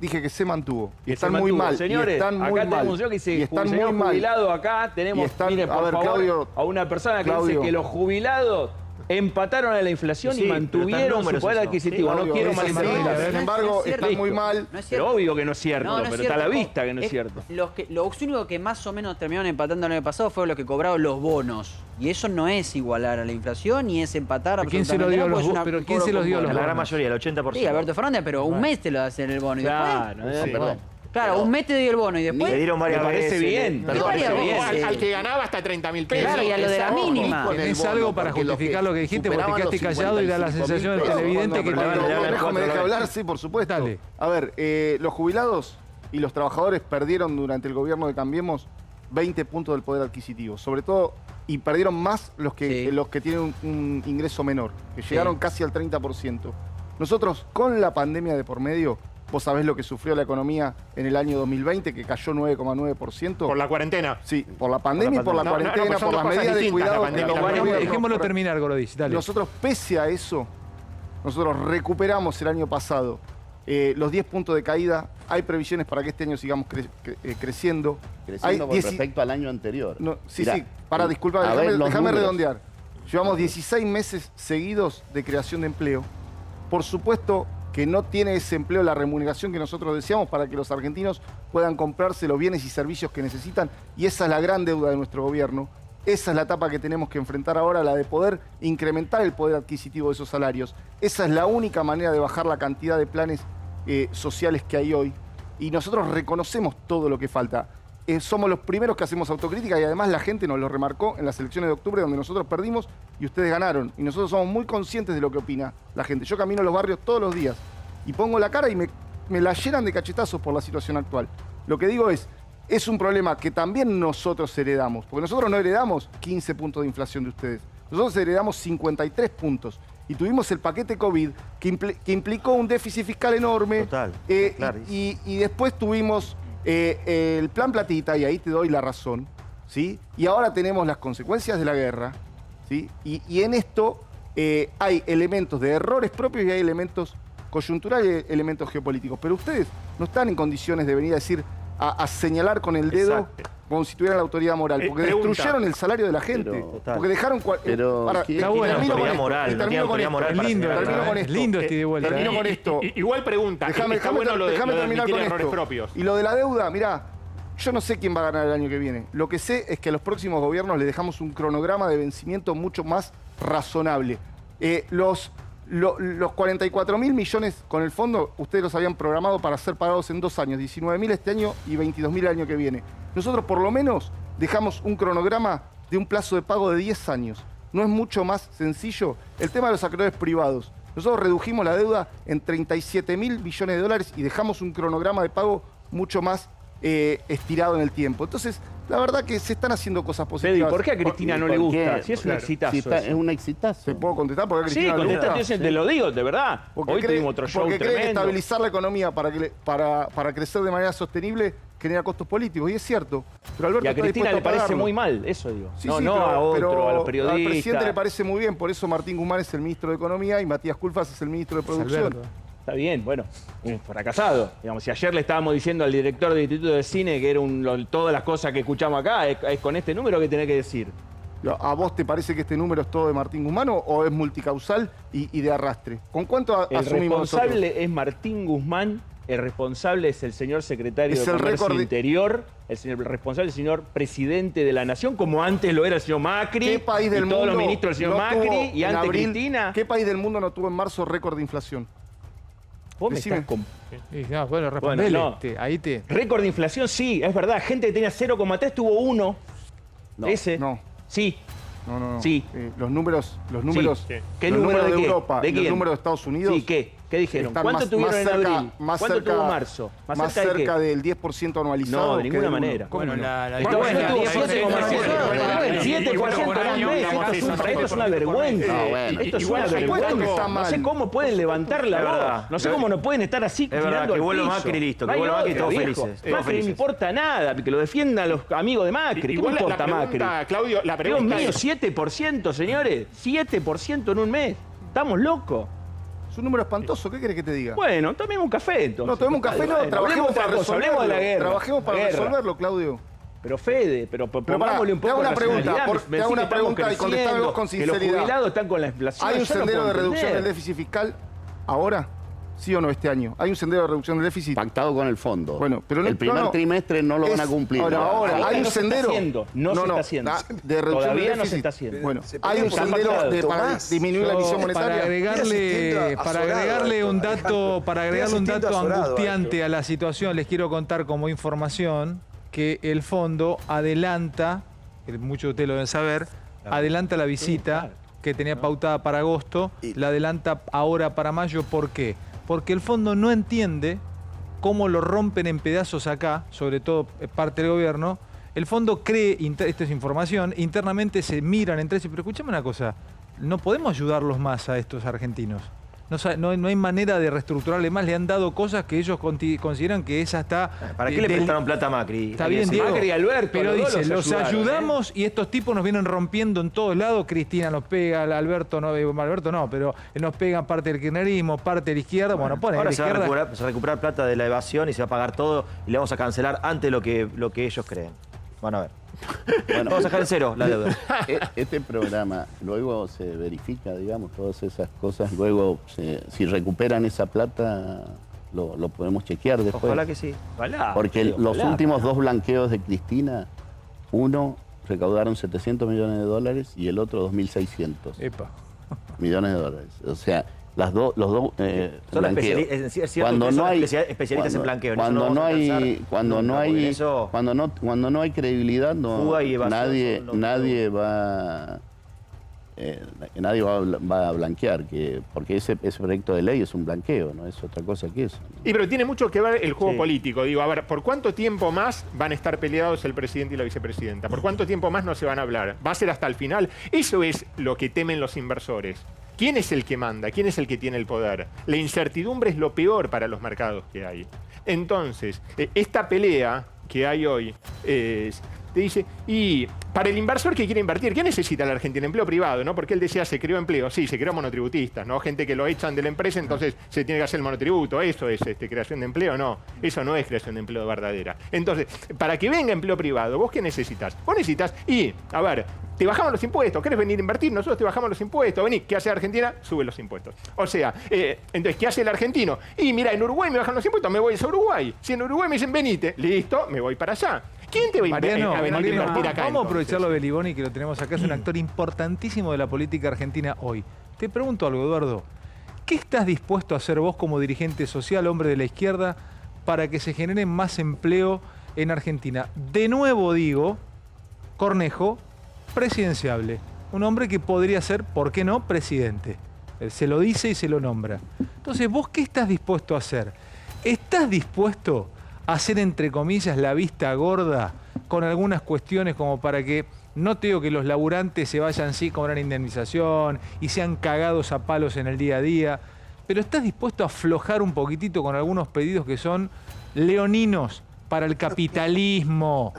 Dije que se mantuvo. Y Que están se muy mantuvo. mal. Señores, y están muy acá mal. tenemos un señor que dice, y están señor muy mal. jubilado acá, tenemos, Y están- mire, a por ver, favor, Claudio, a una persona que Claudio. dice que los jubilados empataron a la inflación Sí, y pero están mantuvieron su números poder eso. adquisitivo. Claudio, no quiero es así. malinterpretar. Sin embargo, están muy mal. No es Pero cierto. obvio que no es cierto, No, no es pero está a la cierto. vista que no es cierto. Los únicos que más o menos terminaron empatando el año pasado fueron los que cobraron los bonos. Y eso no es igualar a la inflación ni es empatar ¿Pero quién se lo absolutamente dio nada, los porque es bo- una pero quién cobro se los con dio bonos. los La gran bonos? mayoría, el 80%. Sí, Alberto Fernández, pero un mes te lo hacen el bono. Y Claro, después, Perdón. claro, un mes te dio el bono y después... Le dieron varias Me parece veces. bien. ¿Qué varias veces? Al que ganaba hasta 30.000 pesos. Claro, y a lo de la mínima. Con el ¿Tenés bono, algo para porque los justificar lo que dijiste? Porque te superaban quedaste los callado y da la 55.000 sensación del pesos. televidente que te Cuando van a Cornejo me deja hablar, sí, por supuesto. Dale. A ver, los jubilados y los trabajadores perdieron durante el gobierno de Cambiemos 20 puntos del poder adquisitivo. Sobre todo, y perdieron más los que tienen un ingreso menor, que llegaron casi al 30%. Nosotros, con la pandemia de por medio, vos sabés lo que sufrió la economía en el año 2020, que cayó 9,9%. Por la cuarentena. Sí, por la pandemia y por la No, no, cuarentena, pues son por las dos cosas medidas de distintas, cuidado. la pandemia que y la los pandemia. gobiernos- Dejémoslo terminar, Gorodich, dale. Nosotros, pese a eso, nosotros recuperamos el año pasado los 10 puntos de caída. Hay previsiones para que este año sigamos creciendo. Creciendo Hay con 10 respecto al año anterior. No, sí, Mirá, sí, disculpa, a ver, los déjame números. redondear. Llevamos 16 meses seguidos de creación de empleo. Por supuesto que no tiene ese empleo la remuneración que nosotros deseamos para que los argentinos puedan comprarse los bienes y servicios que necesitan, y esa es la gran deuda de nuestro gobierno. Esa es la etapa que tenemos que enfrentar ahora, la de poder incrementar el poder adquisitivo de esos salarios. Esa es la única manera de bajar la cantidad de planes sociales que hay hoy. y nosotros reconocemos todo lo que falta. Somos los primeros que hacemos autocrítica y además la gente nos lo remarcó en las elecciones de octubre donde nosotros perdimos y ustedes ganaron. Y nosotros somos muy conscientes de lo que opina la gente. Yo camino a los barrios todos los días y pongo la cara y me la llenan de cachetazos por la situación actual. Lo que digo es un problema que también nosotros heredamos, porque nosotros no heredamos 15 puntos de inflación de ustedes. Nosotros heredamos 53 puntos. Y tuvimos el paquete COVID que implicó un déficit fiscal enorme. Total, claro. Y después tuvimos el plan platita, y ahí te doy la razón, ¿sí? Y ahora tenemos las consecuencias de la guerra, ¿sí? Y en esto hay elementos de errores propios y hay elementos coyunturales y elementos geopolíticos. Pero ustedes no están en condiciones de venir a decir, a señalar con el dedo como si tuvieran la autoridad moral, porque destruyeron el salario de la gente, porque dejaron... Es lindo este de vuelta. Termino con esto. Igual pregunta. Déjame terminar con esto. Propios. Y lo de la deuda, mirá, yo no sé quién va a ganar el año que viene. Lo que sé es que a los próximos gobiernos le dejamos un cronograma de vencimiento mucho más razonable. Los 44.000 millones con el fondo, ustedes los habían programado para ser pagados en 2 años, 19.000 este año y 22.000 el año que viene. Nosotros por lo menos dejamos un cronograma de un plazo de pago de 10 años. ¿No es mucho más sencillo? El tema de los acreedores privados. Nosotros redujimos la deuda en 37.000 millones de dólares y dejamos un cronograma de pago mucho más estirado en el tiempo. Entonces, la verdad que se están haciendo cosas positivas. Pedro, ¿y por qué a Cristina no le gusta? Si es un exitazo. Es un exitazo. ¿Se puedo contestar? ¿Por qué a Cristina no le gusta? Contestate, te lo digo, de verdad. Hoy tuvimos otro show porque cree que tremendo. estabilizar la economía para crecer de manera sostenible genera costos políticos, y es cierto. Pero Alberto y a está Cristina le dispuesto a parece pagarlo. muy mal, eso digo. Sí, no, sí, no pero, a otro, pero a los periodistas. al presidente le parece muy bien, por eso Martín Guzmán es el ministro de Economía y Matías Culfas es el ministro de Producción. Está bien, bueno, un fracasado. Digamos, si ayer le estábamos diciendo al director del Instituto de Cine que era todas las cosas que escuchamos acá, es con este número que tenés que decir. ¿A vos te parece que este número es todo de Martín Guzmán o es multicausal y de arrastre? ¿Con cuánto El asumimos responsable nosotros? es Martín Guzmán, el responsable es el señor secretario Es de el Comercio récord de- Interior, el responsable es el señor presidente de la Nación, como antes lo era el señor Macri, ¿Qué país del y todos mundo los ministros del señor no Macri, tuvo y en antes abril- Cristina. ¿Qué país del mundo no tuvo en marzo récord de inflación? Vos me Decime. estás con... Bueno, respondele. Bueno, no. Ahí te... Récord de inflación, sí, es verdad. Gente que tenía 0,3 tuvo 1. No, Ese. no. Sí. No. Sí. Los números, Sí. ¿Qué los número números de de qué? Europa ¿De y los quién? números de Estados Unidos. Sí, ¿qué dijeron? están ¿Cuánto más- tuvieron más en cerca- abril? más ¿Cuánto cerca- tuvo marzo? Más de cerca qué? del 10% anualizado. No, de que ninguna del uno. manera. Bueno, la Esto diferencia- tuvo la 7,7. 7% en un mes. Esto es una vergüenza. No, bueno. Esto es Igual una por supuesto vergüenza. que está No sé mal. cómo pueden levantar la Es voz. verdad. No sé cómo no pueden estar así Es verdad, tirando que al vuelva piso. Macri, listo, que No hay vuelva Macri, otra, todos viejo. felices, todos Macri no felices. me importa nada, que lo defiendan los amigos de Macri. ¿Qué me Igual importa la Macri? pregunta, Claudio, la Dios pregunta mío, es... 7%, señores. 7% en un mes. Estamos locos. Es un número espantoso, ¿qué querés que te diga? Bueno, tomemos un café entonces. No, tomemos un café, no, Bueno, trabajemos hablemos de para otra cosa, resolverlo. hablemos de la guerra. Trabajemos para La guerra. resolverlo, Claudio. Pero Fede, pero pará, pongámosle un te poco hago de una pregunta, racionalidad. te Me hago decís una que estamos pregunta y contestame vos con creciendo, que sinceridad. los jubilados están con la inflación. ¿Hay un Yo no sendero puedo de reducción entender. del déficit fiscal ahora? ¿Sí o no este año? ¿Hay un sendero de reducción del déficit? Pactado con el fondo. Bueno, pero no- el primer no. trimestre no lo van a cumplir. Ahora, Ahora hay un no se está sendero. haciendo, no se está haciendo. De reducción Todavía del no se déficit. está haciendo. Bueno, Se hay un podía sendero poner para Tomás. disminuir la emisión Para monetaria. agregarle un dato, azorado, angustiante a la situación, les quiero contar como información que el fondo adelanta, muchos de ustedes lo deben saber, adelanta la visita que tenía pautada para agosto, la adelanta ahora para mayo. ¿Por qué? Porque el fondo no entiende cómo lo rompen en pedazos acá, sobre todo parte del gobierno. El fondo cree, esto es información, internamente se miran entre sí, pero escuchame una cosa, no podemos ayudarlos más a estos argentinos. No hay manera de reestructurarle más, le han dado cosas que ellos consideran que esa está... ¿Para qué le prestaron plata a Macri? Está Hay que bien, decir. Diego, Macri y Alberto, pero los dos dice, los los ayudaron, ayudamos y estos tipos nos vienen rompiendo en todos lados. Cristina nos pega, Alberto no, pero nos pegan parte del kirchnerismo, parte de la izquierda. Bueno, pone Ahora la se va a izquierda. recuperar plata de la evasión y se va a pagar todo y le vamos a cancelar antes lo que ellos creen. Van a ver. Bueno, Vamos a dejar en cero la deuda. Este programa luego se verifica, digamos, todas esas cosas. Luego, si recuperan esa plata, lo podemos chequear después. Ojalá que sí. Ojalá. Porque sí, los ojalá. últimos 2 blanqueos de Cristina, uno recaudaron 700 millones de dólares y el otro 2.600 Epa. millones de dólares. O sea, los dos Son blanqueos. es cierto Cuando que no son hay especialistas en blanqueo. cuando no hay credibilidad, Fuga y evasión nadie va a blanquear, porque ese proyecto de ley es un blanqueo, no es otra cosa que eso. Y pero tiene mucho que ver el juego político. Digo, a ver, ¿por cuánto tiempo más van a estar peleados el presidente y la vicepresidenta? ¿Por cuánto tiempo más no se van a hablar? ¿Va a ser hasta el final? Eso es lo que temen los inversores. ¿Quién es el que manda? ¿Quién es el que tiene el poder? La incertidumbre es lo peor para los mercados que hay. Entonces, esta pelea que hay hoy te dice, y para el inversor que quiere invertir, ¿qué necesita la Argentina? Empleo privado, ¿no? Porque él decía, se creó empleo. Sí, se creó monotributistas, ¿no? Gente que lo echan de la empresa, entonces se tiene que hacer el monotributo. ¿Eso es creación de empleo? No, eso no es creación de empleo verdadera. Entonces, para que venga empleo privado, ¿vos qué necesitas? Vos necesitas, a ver, te bajamos los impuestos, ¿querés venir a invertir? Nosotros te bajamos los impuestos. Vení, ¿qué hace Argentina? Sube los impuestos. O sea, entonces, ¿qué hace el argentino? Y mira, en Uruguay me bajan los impuestos, me voy a Uruguay. Si en Uruguay me dicen, venite, listo, me voy para allá. ¿Quién te va a invertir acá? Vamos a aprovecharlo a Beliboni, que lo tenemos acá, es un actor importantísimo de la política argentina hoy. Te pregunto algo, Eduardo. ¿Qué estás dispuesto a hacer vos como dirigente social, hombre de la izquierda, para que se genere más empleo en Argentina? De nuevo digo, Cornejo, presidenciable. Un hombre que podría ser, ¿por qué no?, presidente. Él se lo dice y se lo nombra. Entonces, ¿vos qué estás dispuesto a hacer? ¿Estás dispuesto a hacer, entre comillas, la vista gorda con algunas cuestiones como para que, no te digo que los laburantes se vayan sí con una indemnización y sean cagados a palos en el día a día, pero estás dispuesto a aflojar un poquitito con algunos pedidos que son leoninos para el capitalismo,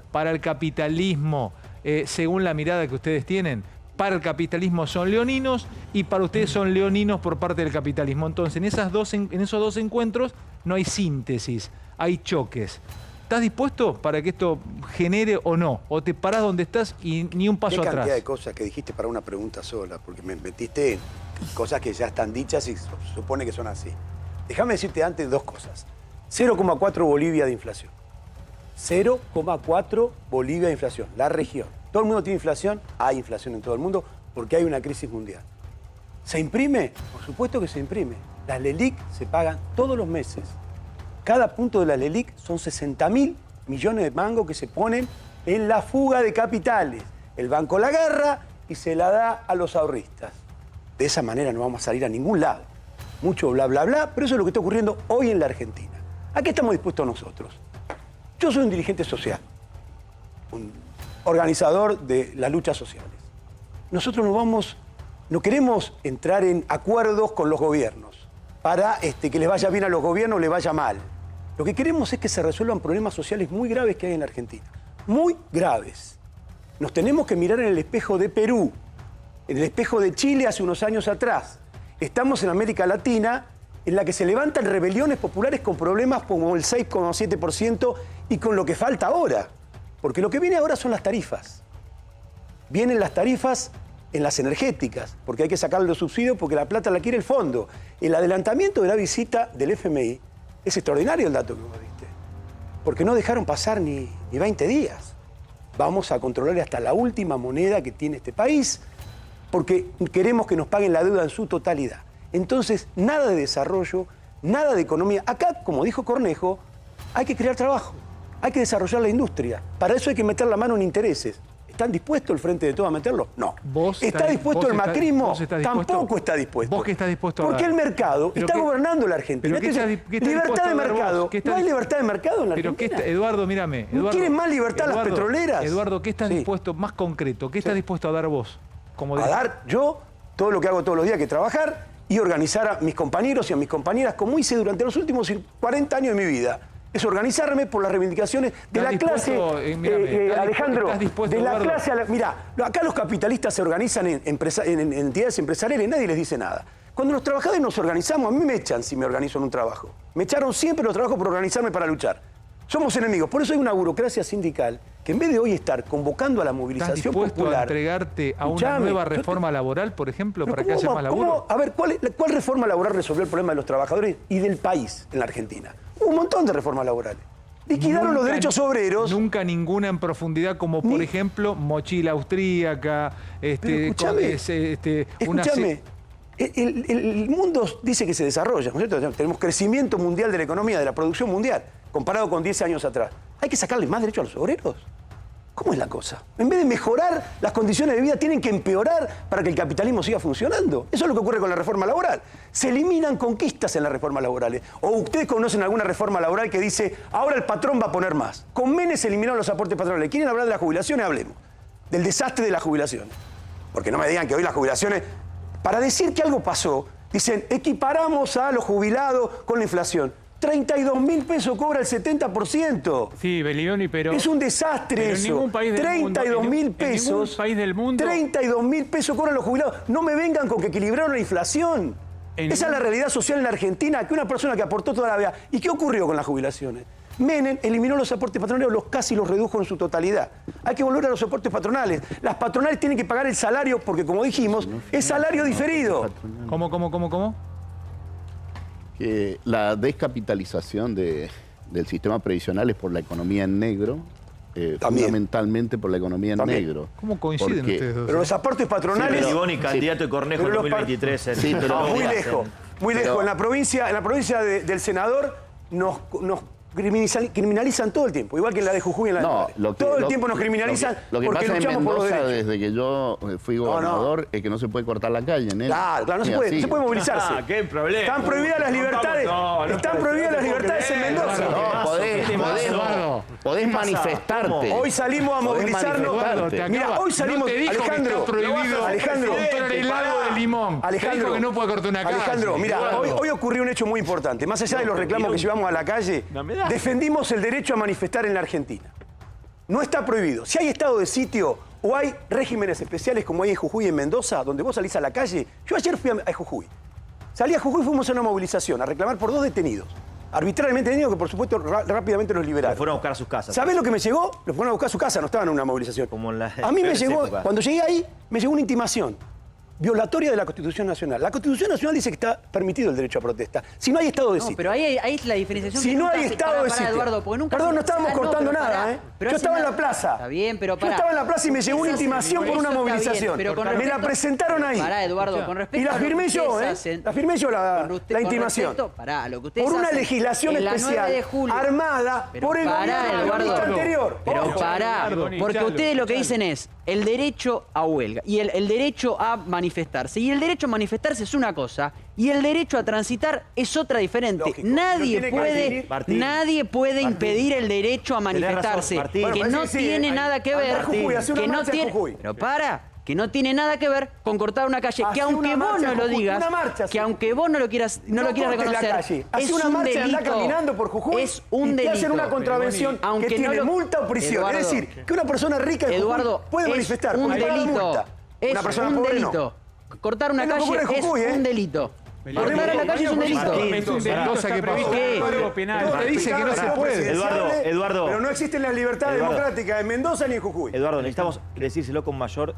según la mirada que ustedes tienen? Para el capitalismo son leoninos y para ustedes son leoninos por parte del capitalismo. Entonces, en esos dos encuentros no hay síntesis, hay choques. ¿Estás dispuesto para que esto genere o no? ¿O te parás donde estás y ni un paso atrás? Qué cantidad de cosas que dijiste para una pregunta sola, porque me metiste en cosas que ya están dichas y supone que son así. Déjame decirte antes dos cosas. 0,4 Bolivia de inflación. 0,4 Bolivia de inflación, la región. ¿Todo el mundo tiene inflación? Hay inflación en todo el mundo porque hay una crisis mundial. ¿Se imprime? Por supuesto que se imprime. Las LELIQ se pagan todos los meses. Cada punto de la LELIQ son 60.000 millones de mangos que se ponen en la fuga de capitales. El banco la agarra y se la da a los ahorristas. De esa manera no vamos a salir a ningún lado. Mucho bla, bla, bla, pero eso es lo que está ocurriendo hoy en la Argentina. ¿A qué estamos dispuestos nosotros? Yo soy un dirigente social, un organizador de las luchas sociales. Nosotros no queremos entrar en acuerdos con los gobiernos para que les vaya bien a los gobiernos o les vaya mal. Lo que queremos es que se resuelvan problemas sociales muy graves que hay en la Argentina. Muy graves. Nos tenemos que mirar en el espejo de Perú, en el espejo de Chile hace unos años atrás. Estamos en América Latina, en la que se levantan rebeliones populares con problemas como el 6,7% y con lo que falta ahora. Porque lo que viene ahora son las tarifas. Vienen las tarifas en las energéticas, porque hay que sacarle los subsidios porque la plata la quiere el fondo. El adelantamiento de la visita del FMI es extraordinario el dato que vos diste, porque no dejaron pasar ni 20 días. Vamos a controlar hasta la última moneda que tiene este país, porque queremos que nos paguen la deuda en su totalidad. Entonces, nada de desarrollo, nada de economía. Acá, como dijo Cornejo, hay que crear trabajo, hay que desarrollar la industria. Para eso hay que meter la mano en intereses. ¿Están dispuestos el Frente de Todos a meterlo? No. ¿Está dispuesto el macrismo? Tampoco está dispuesto. ¿Vos qué estás dispuesto a dar? Porque el mercado está gobernando la Argentina. Libertad de mercado. ¿No hay libertad de mercado en la Argentina? Eduardo, mírame. ¿No quieren más libertad las petroleras? Eduardo, ¿qué estás dispuesto, más concreto, qué estás dispuesto a dar vos? A dar yo todo lo que hago todos los días, que trabajar y organizar a mis compañeros y a mis compañeras, como hice durante los últimos 40 años de mi vida. Es organizarme por las reivindicaciones de la clase, Alejandro, de la clase... Mirá, acá los capitalistas se organizan en entidades empresariales, nadie les dice nada. Cuando los trabajadores nos organizamos, a mí me echan si me organizo en un trabajo. Me echaron siempre los trabajos por organizarme para luchar. Somos enemigos, por eso hay una burocracia sindical que en vez de hoy estar convocando a la movilización popular... ¿Estás dispuesto a entregarte a una nueva reforma laboral, por ejemplo, para que haya más laburo? A ver, ¿cuál reforma laboral resolvió el problema de los trabajadores y del país en la Argentina? Hubo un montón de reformas laborales. Liquidaron los derechos obreros. Nunca ninguna en profundidad, como por ejemplo, mochila austríaca, escúchame. El mundo dice que se desarrolla, ¿no es cierto? Tenemos crecimiento mundial de la economía, de la producción mundial, comparado con 10 años atrás. ¿Hay que sacarle más derechos a los obreros? ¿Cómo es la cosa? En vez de mejorar las condiciones de vida, tienen que empeorar para que el capitalismo siga funcionando. Eso es lo que ocurre con la reforma laboral. Se eliminan conquistas en las reformas laborales. O ustedes conocen alguna reforma laboral que dice, ahora el patrón va a poner más. Con Menem se eliminaron los aportes patronales. ¿Quieren hablar de las jubilaciones? Hablemos. Del desastre de las jubilaciones. Porque no me digan que hoy las jubilaciones... Para decir que algo pasó, dicen, equiparamos a los jubilados con la inflación. 32.000 pesos cobra el 70%. Sí, Belioni, pero... Es un desastre eso. En ningún país del 32.000 pesos. En ningún país del mundo... 32.000 pesos cobran los jubilados. No me vengan con que equilibraron la inflación. Esa es la realidad social en la Argentina, que una persona que aportó toda la vida. ¿Y qué ocurrió con las jubilaciones? Menem eliminó los aportes patronales, casi los redujo en su totalidad. Hay que volver a los aportes patronales. Las patronales tienen que pagar el salario, porque como dijimos, es salario diferido. ¿Cómo? Que la descapitalización del sistema previsional es por la economía en negro, fundamentalmente por la economía en negro. ¿Cómo coinciden ustedes dos? Pero los aportes patronales... Boni, candidato de Cornejo en 2023. Sí, pero muy lejos. Muy lejos. En la provincia del senador nos criminalizan todo el tiempo, igual que en la de Jujuy y en la de todo el tiempo nos criminalizan lo que porque pasa luchamos en por los Mendoza, derechos. desde que yo fui gobernador, es que no se puede cortar la calle. Claro, no se puede movilizarse. qué problema. Están prohibidas las libertades. Están prohibidas las libertades en Mendoza. No, podés manifestarte. Hoy salimos a movilizarnos. Mira, hoy salimos. Alejandro, cortar el helado de limón. Alejandro, que no puede cortar una calle. Alejandro, mira, hoy ocurrió un hecho muy importante. Más allá de los reclamos que llevamos a la calle, defendimos el derecho a manifestar en la Argentina. No está prohibido. Si hay estado de sitio o hay regímenes especiales como hay en Jujuy y en Mendoza, donde vos salís a la calle. Yo ayer fui a Jujuy. Salí a Jujuy y fuimos a una movilización a reclamar por 2 detenidos. Arbitrariamente detenidos que por supuesto rápidamente los liberaron. Los fueron a buscar a sus casas. ¿Sabés lo que me llegó? Los fueron a buscar a su casa, no estaban en una movilización. Como en la a mí me llegó, época. cuando llegué ahí, me llegó una intimación violatoria de la Constitución Nacional. La Constitución Nacional dice que está permitido el derecho a protesta. Si no hay estado de sitio. Pero ahí es la diferenciación. Si que no nunca hay se- estado de sitio. Eduardo, porque nunca Perdón, se- no estábamos cortando pero nada, pará. ¿eh? Pero Yo hace estaba en nada- la plaza. Está bien, pero Yo pará. estaba en la plaza y me llegó una Eso está intimación por bien, una movilización. pero con Me la respecto- presentaron ahí. Pará, Eduardo, con respecto Y la a lo que firmé yo, ustedes ¿eh? hacen- La firmé yo la con usted- con intimación. respecto- Pará, lo que ustedes Por una hacen legislación en la 9 especial, de julio. armada Pero por el pará, gobierno Eduardo. anterior. Pero Ojo. pará, porque ustedes lo que dicen es el derecho a huelga y el derecho a manifestarse. Y el derecho a manifestarse es una cosa y el derecho a transitar es otra diferente. Lógico. Lo Nadie tiene que definir puede impedir el derecho a manifestarse. razón, Martín. Que Bueno, no pues sí, tiene hay- nada que anda ver. a Jujuy, hace una que no marcha en tiene. Jujuy. Pero para. Que no tiene nada que ver con cortar una calle, Hace que aunque una vos marcha no en lo Jujuy, digas, una marcha, sí. que aunque vos no lo quieras cortes reconocer, la calle. Hace es una un marcha, andá delito. caminando por Jujuy Es un y te delito. hacen una contravención Aunque que no tiene lo- multa o prisión. Eduardo, es decir, que una persona rica en Jujuy Eduardo, puede es manifestar. un porque paga delito. multa. Es Una persona un pobre delito. Cortar una Es lo que calle ocurre en Jujuy, es ¿eh? un delito. Cortar a la calle es un delito. Mendoza, ¿qué pasó? ¿Qué? Código penal. Te dice que no se puede. Eduardo. Pero no existen las libertades Eduardo. democráticas en Mendoza ni en Jujuy. Eduardo, necesitamos decírselo con mayor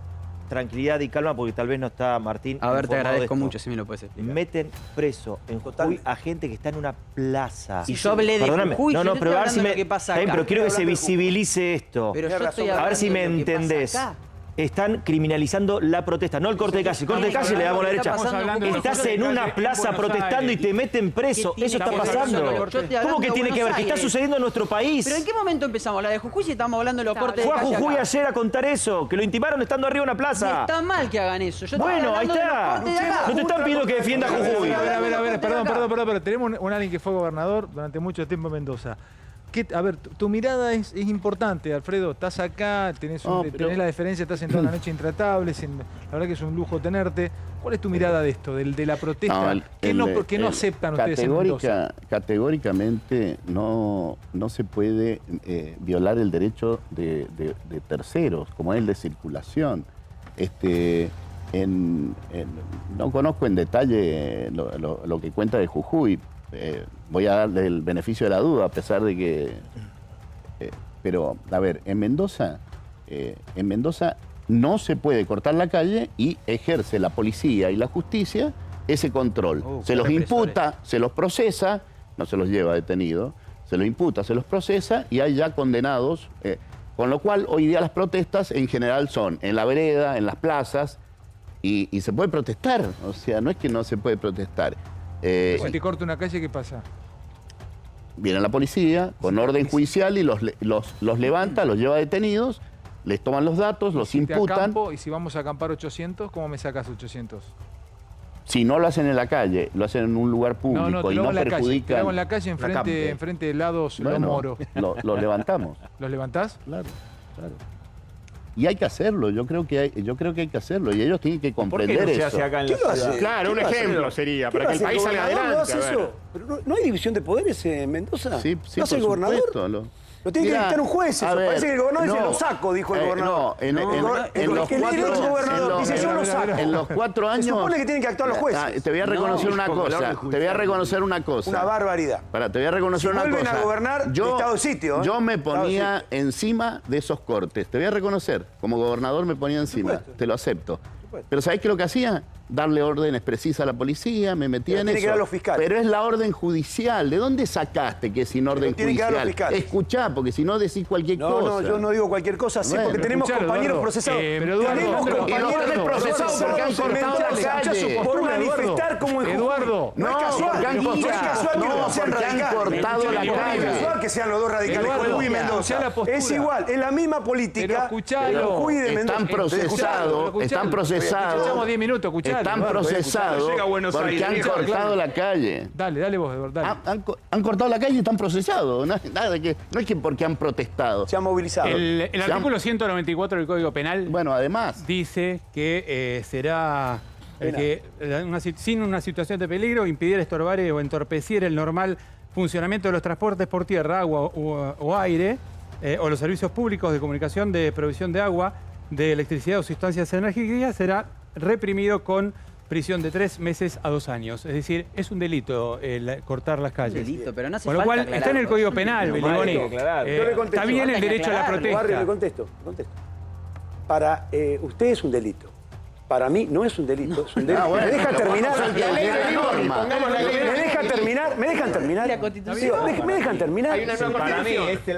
tranquilidad y calma porque tal vez no está Martín. A ver, te informado de agradezco esto. mucho si me lo puedes explicar. Meten preso en Jujuy Totalmente. a gente que está en una plaza. Y yo hablé de Perdóname. Jujuy, No, yo no, te pero estoy a ver si hablando de me. lo que pasa Está bien, acá. pero quiero que Estoy se hablando de visibilice esto. Pero yo Tenés estoy razón. A ver si me hablando de lo que pasa entendés. acá. Están criminalizando la protesta, no el corte de calle. El corte de calle le damos la derecha. Estamos hablando de los Estás cortes en de una calle en plaza Buenos protestando y Aires. te meten preso. ¿Qué Eso está tiene que ver con pasando. lo que yo estoy hablando ¿Cómo que de tiene que ver? Buenos ¿Qué está Aires? sucediendo en nuestro país? ¿Pero en qué momento empezamos? La de Jujuy si estamos hablando de los cortes de Fue a calle Jujuy acá. ayer a contar eso, que lo intimaron estando arriba de una Y plaza. está mal que hagan eso. Yo estoy Bueno, ahí hablando de los está. cortes de acá. No te están pidiendo que defienda a Jujuy. A ver, perdón. Tenemos un alguien que fue gobernador durante mucho tiempo en Mendoza. A ver, tu mirada es importante, Alfredo. Estás acá, tenés la deferencia, estás sentado en la noche intratable. La verdad que es un lujo tenerte. ¿Cuál es tu mirada de esto, de la protesta? ¿Qué no aceptan ustedes en Mendoza? Categóricamente no se puede violar el derecho de terceros, como es el de circulación. No conozco en detalle lo que cuenta de Jujuy. Voy a darle el beneficio de la duda, a pesar de que... pero, a ver, en Mendoza no se puede cortar la calle y ejerce la policía y la justicia ese control. Se los imputa, se los procesa, no se los lleva detenidos, se los imputa, se los procesa y hay ya condenados. Con lo cual, hoy día las protestas en general son en la vereda, en las plazas, Y se puede protestar, o sea, no es que no se puede protestar. Si te corta una calle, ¿qué pasa? Viene la policía con orden judicial y los levanta, los lleva detenidos, les toman los datos, los Si te imputan. acampo, y si vamos a acampar 800, ¿cómo me sacas 800? Si no lo hacen en la calle, lo hacen en un lugar público No, te y lo no hago en la calle. Te lo perjudican. hago en la calle, enfrente de lados, los Bueno, moros. los levantamos. ¿Los levantás? Claro, claro. Y hay que hacerlo, yo creo que hay que hacerlo y ellos tienen que ¿Por qué comprender no se eso. hace acá en la ¿Qué lo ciudad? hace? Claro, un ¿Qué lo hace? ejemplo sería, ¿Qué para lo que el hace? país salga gobernador adelante. ¿No hace a ver. eso? ¿Pero no hay división de poderes en Mendoza? Sí, ¿No hace el por gobernador? supuesto, Lo tiene que Mirá, dictar un juez eso. a ver, Parece que el gobernador dice, no, lo saco, dijo el gobernador. No, en los gobernador dice, yo lo saco. En los 4 años... Se supone que tienen que actuar los jueces. Te voy a reconocer una cosa. Te voy a reconocer una cosa. Una barbaridad. Te voy a reconocer Si una cosa. vuelven a gobernar, estado de sitio, ¿eh? Yo me Estado de ponía encima de esos cortes. Te voy a reconocer. Como gobernador me ponía encima. supuesto. Te lo acepto. supuesto. Pero ¿sabés qué es lo que hacía? Darle órdenes precisas a la policía, me metía Pero en tiene eso. que dar los fiscales. Pero es la orden judicial. ¿De dónde sacaste que es sin orden tienen que dar los judicial? fiscales. Escuchá, porque si no decís cualquier No, cosa. no, yo no digo cualquier cosa, sí, Bueno, porque tenemos escuchalo, compañeros Eduardo. procesados. Pero Eduardo, tenemos Eduardo, compañeros y los tenés procesados porque han cortado la calle. por manifestar como Eduardo, no es casual. porque han No es cortado- casual que no, los dos sean porque han radicales. cortado la No es calle. casual que sean los dos radicales, Eduardo, Jujuy y escuchá Mendoza. la postura. Es igual, es la misma Pero política. escuchalo. Jujuy y de Mendoza. Están procesados, Escuchamos 10 minutos, escuchalo. están Eduardo. procesados Llega a Buenos porque Aires, han claro, cortado la calle. Dale vos, Eduardo, dale. Han cortado la calle y están procesados. No es que porque han protestado. Se han movilizado. El artículo 194 del Código Penal Bueno, además, dice que será que sin una situación de peligro impedir, estorbar o entorpecer el normal funcionamiento de los transportes por tierra, agua o aire, o los servicios públicos de comunicación, de provisión de agua, de electricidad o sustancias enérgicas, será reprimido con prisión de 3 meses a 2 años. Es decir, es un delito cortar las calles. Delito, pero no hace Con lo falta cual, está en el aclararlo. Código Penal, Beliboni. Yo le contesto. Está bien el Falta que derecho a la aclararlo. Barrio, le protesta. contesto. Para usted es un delito. Para mí no es un delito, es un delito. bueno, ¿Me deja pero terminar? pongamos la ley de la norma. Pongamos la ley de la ¿Me dejan terminar? ¿Me dejan terminar? La Constitución. Digo, ¿me dejan terminar? Hay una nueva Para mí, constitución.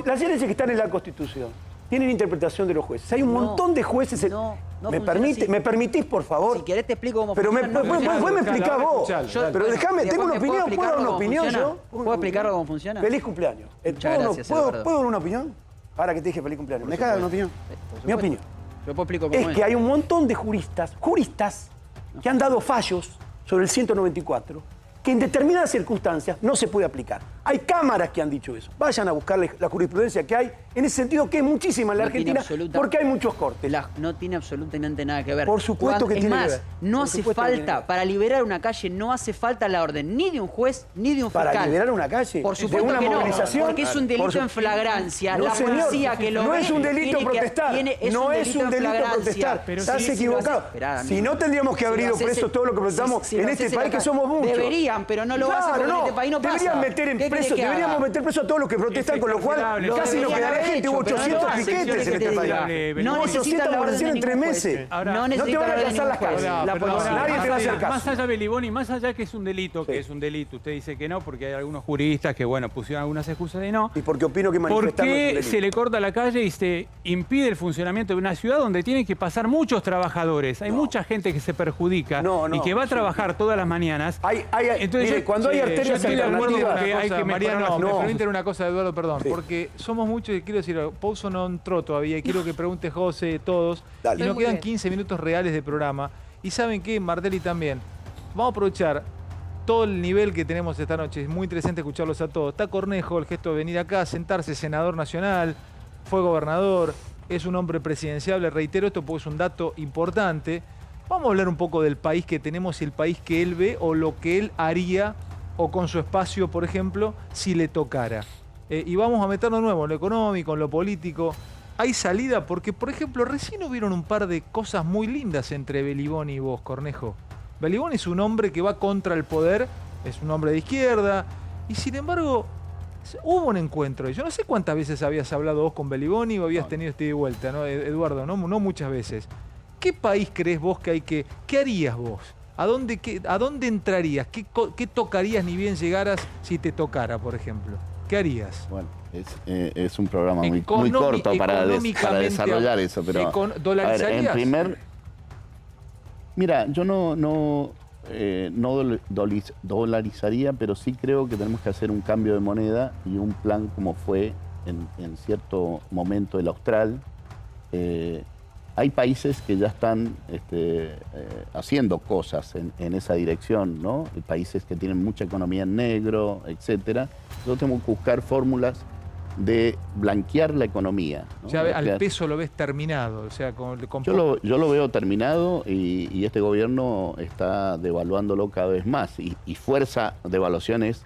Las leyes que están en la Constitución tienen interpretación de los jueces. Hay un No, montón de jueces. no ¿Me funciona así. permitís, por favor? Si querés te explico cómo Pero funciona. después me explicás vos. escuchalo, Pero déjame, tengo una opinión. ¿Puedo dar una opinión yo? ¿Puedo explicarlo cómo funciona? Feliz cumpleaños. Muchas gracias, Eduardo. ¿Puedo dar una opinión? Ahora que te dije feliz cumpleaños. ¿Me dejas dar una opinión? Por Mi supuesto. opinión. Yo puedo explicar cómo Es que hay un montón de juristas que han dado fallos sobre el 194 que en determinadas circunstancias no se puede aplicar. Hay cámaras que han dicho eso. Vayan a buscar la jurisprudencia que hay en ese sentido, que es muchísima en la No tiene Argentina, absoluta- porque hay muchos cortes. No tiene absolutamente nada que ver. Por supuesto que es tiene que más, ver. no Por hace supuesto que tiene que falta, ver. para liberar una calle, no hace falta la orden ni de un juez ni de un fiscal. ¿Para liberar una calle? Por ¿De supuesto una que no, movilización? porque es un Por delito su- en flagrancia. No, la señor, policía que lo no ve es un delito tiene que- protestar. es No es un en delito flagrancia. protestar. Pero Estás si- equivocado. Esperá, Si no, tendríamos que haber ido presos todos los que protestamos en este país, que somos muchos. Deberían, pero no lo hacen porque en este país no pasa. Deberían meter en ¿Qué querés preso, que haga? deberíamos meter preso a todos los que protestan, con lo cual Lo casi no deberían quedará haber gente. hecho, Hubo pero no 800 lo hacen, piquetes yo en que este te país. diga. No Hubo 800 necesitan la orden de movilizaciones en 3 ningún juez. meses. Ahora, no No te necesitan van a la orden de alcanzar las ningún juez. calles. La pero policía. Nadie te va a hacer caso. Más allá, Beliboni, más allá que es un delito, que es un delito, usted dice que no, porque hay algunos juristas que, bueno, pusieron algunas excusas de no. Y porque opino que ¿Por manifestar no es un qué delito. se le corta la calle y se impide el funcionamiento de una ciudad donde tienen que pasar muchos trabajadores? Hay mucha gente que se perjudica No, y que va a sí. trabajar todas las mañanas. Mire, cuando hay arterias yo estoy de acuerdo alternativas- con que hay que mejorar Mariano, las me no. permiten una cosa, Eduardo, perdón, Sí. porque somos muchos y quiero decir, Pouso no entró todavía y quiero que pregunte José, todos, Dale. y nos Muy quedan bien. 15 minutos reales de programa. Y saben qué, Martelli también, vamos a aprovechar todo el nivel que tenemos esta noche, es muy interesante escucharlos a todos. Está Cornejo, el gesto de venir acá, sentarse, senador nacional, fue gobernador, es un hombre presidencial, le reitero esto porque es un dato importante. Vamos a hablar un poco del país que tenemos y el país que él ve o lo que él haría o con su espacio, por ejemplo, si le tocara. Y vamos a meternos de nuevo en lo económico, en lo político. Hay salida porque, por ejemplo, recién hubieron un par de cosas muy lindas entre Beliboni y vos, Cornejo. Beliboni es un hombre que va contra el poder, es un hombre de izquierda, y sin embargo hubo un encuentro. Y yo no sé cuántas veces habías hablado vos con Beliboni o habías tenido este ida y vuelta, ¿no, Eduardo? No muchas veces. ¿Qué país crees vos que hay que... ¿Qué harías vos? ¿A dónde entrarías? ¿Qué tocarías ni bien llegaras si te tocara, por ejemplo? ¿Qué harías? bueno, es un programa muy corto para económicamente desarrollar eso, pero a ver, ¿dolarizarías? Mira, yo no dolarizaría, pero sí creo que tenemos que hacer un cambio de moneda y un plan como fue en cierto momento el austral. Hay países que ya están haciendo cosas en esa dirección, ¿no? Hay países que tienen mucha economía en negro, etcétera. Nosotros tenemos que buscar fórmulas de blanquear la economía, ¿no? O sea, al peso lo ves terminado. O sea, yo lo veo terminado y este gobierno está devaluándolo cada vez más y fuerza devaluaciones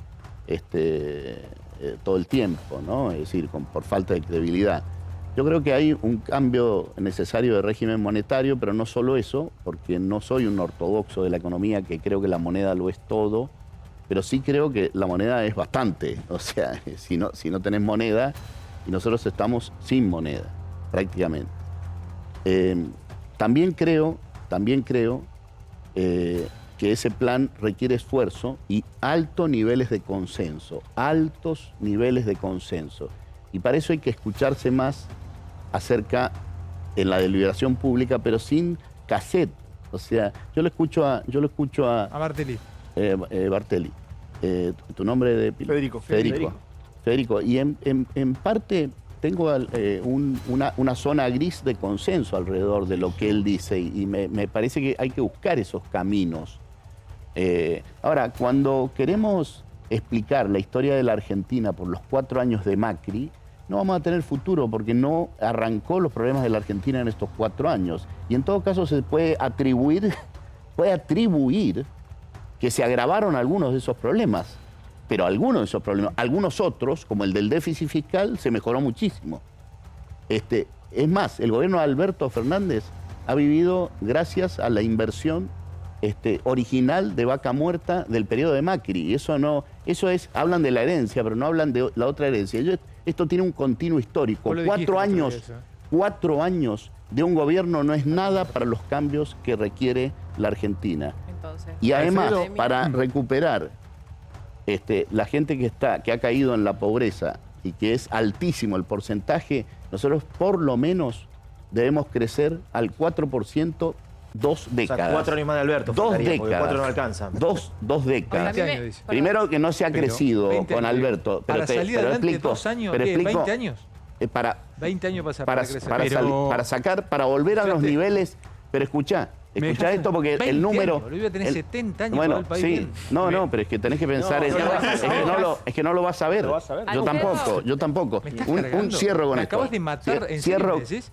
todo el tiempo, ¿no? Es decir, por falta de credibilidad. Yo creo que hay un cambio necesario de régimen monetario, pero no solo eso, porque no soy un ortodoxo de la economía que creo que la moneda lo es todo, pero sí creo que la moneda es bastante. O sea, si no tenés moneda, y nosotros estamos sin moneda, prácticamente. También creo que ese plan requiere esfuerzo y altos niveles de consenso. Y para eso hay que escucharse más acerca en la deliberación pública, pero sin cassette. O sea, yo lo escucho a Bartelli. Bartelli. ¿Tu nombre de Federico. Federico. Y en parte tengo una zona gris de consenso alrededor de lo que él dice y me parece que hay que buscar esos caminos. Ahora, cuando queremos explicar la historia de la Argentina por los 4 años de Macri, no vamos a tener futuro porque no arrancó los problemas de la Argentina en estos 4 años. Y en todo caso se puede atribuir que se agravaron algunos de esos problemas. Pero algunos otros, como el del déficit fiscal, se mejoró muchísimo. Es más, el gobierno de Alberto Fernández ha vivido gracias a la inversión original de vaca muerta del periodo de Macri. Y hablan de la herencia, pero no hablan de la otra herencia. Esto tiene un continuo histórico. 4 años de un gobierno no es nada para los cambios que requiere la Argentina. Entonces, y además, para recuperar la gente que ha caído en la pobreza y que es altísimo el porcentaje, nosotros por lo menos debemos crecer al 4%. 2 décadas. O sea, 4 años más de Alberto. 2 décadas. Porque 4 no alcanzan. Dos décadas. 20 años, dice. Primero que no se ha crecido 20 con años. Alberto. Para salir adelante explico, 2 años, pero ¿qué? explico, 20 años. 20 años para crecer. Para volver a los niveles. Pero escuchá esto porque el número. Años, a tener 70 años bueno, para el país. Sí, no, pero es que tenés que pensar es que no lo vas a ver. Yo tampoco. Un cierro con esto. Acabas de matar en cierro síntesis.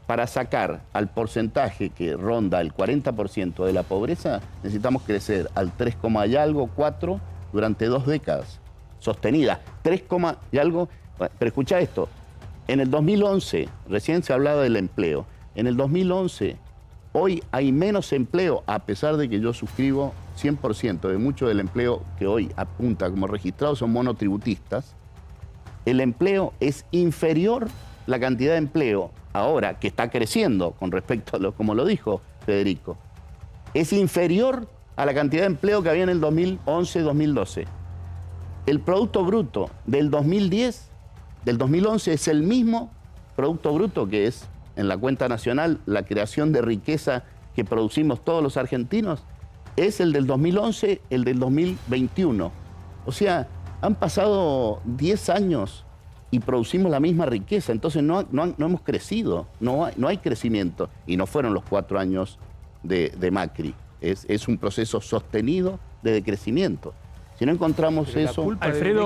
Para sacar al porcentaje que ronda el 40% de la pobreza, necesitamos crecer al 3, y algo, 4, durante 2 décadas, sostenida. 3, y algo. Pero escucha esto, en el 2011, recién se hablaba del empleo, en el 2011, hoy hay menos empleo, a pesar de que yo suscribo 100% de mucho del empleo que hoy apunta como registrados son monotributistas. El empleo es inferior, la cantidad de empleo ahora, que está creciendo con respecto a como lo dijo Federico, es inferior a la cantidad de empleo que había en el 2011-2012. El Producto Bruto del 2010, del 2011, es el mismo Producto Bruto que es en la cuenta nacional, la creación de riqueza que producimos todos los argentinos, es el del 2011, el del 2021. O sea, han pasado 10 años y producimos la misma riqueza, entonces no hemos crecido, no hay crecimiento. Y no fueron los 4 años de Macri, es un proceso sostenido de decrecimiento. Si no encontramos eso... Alfredo,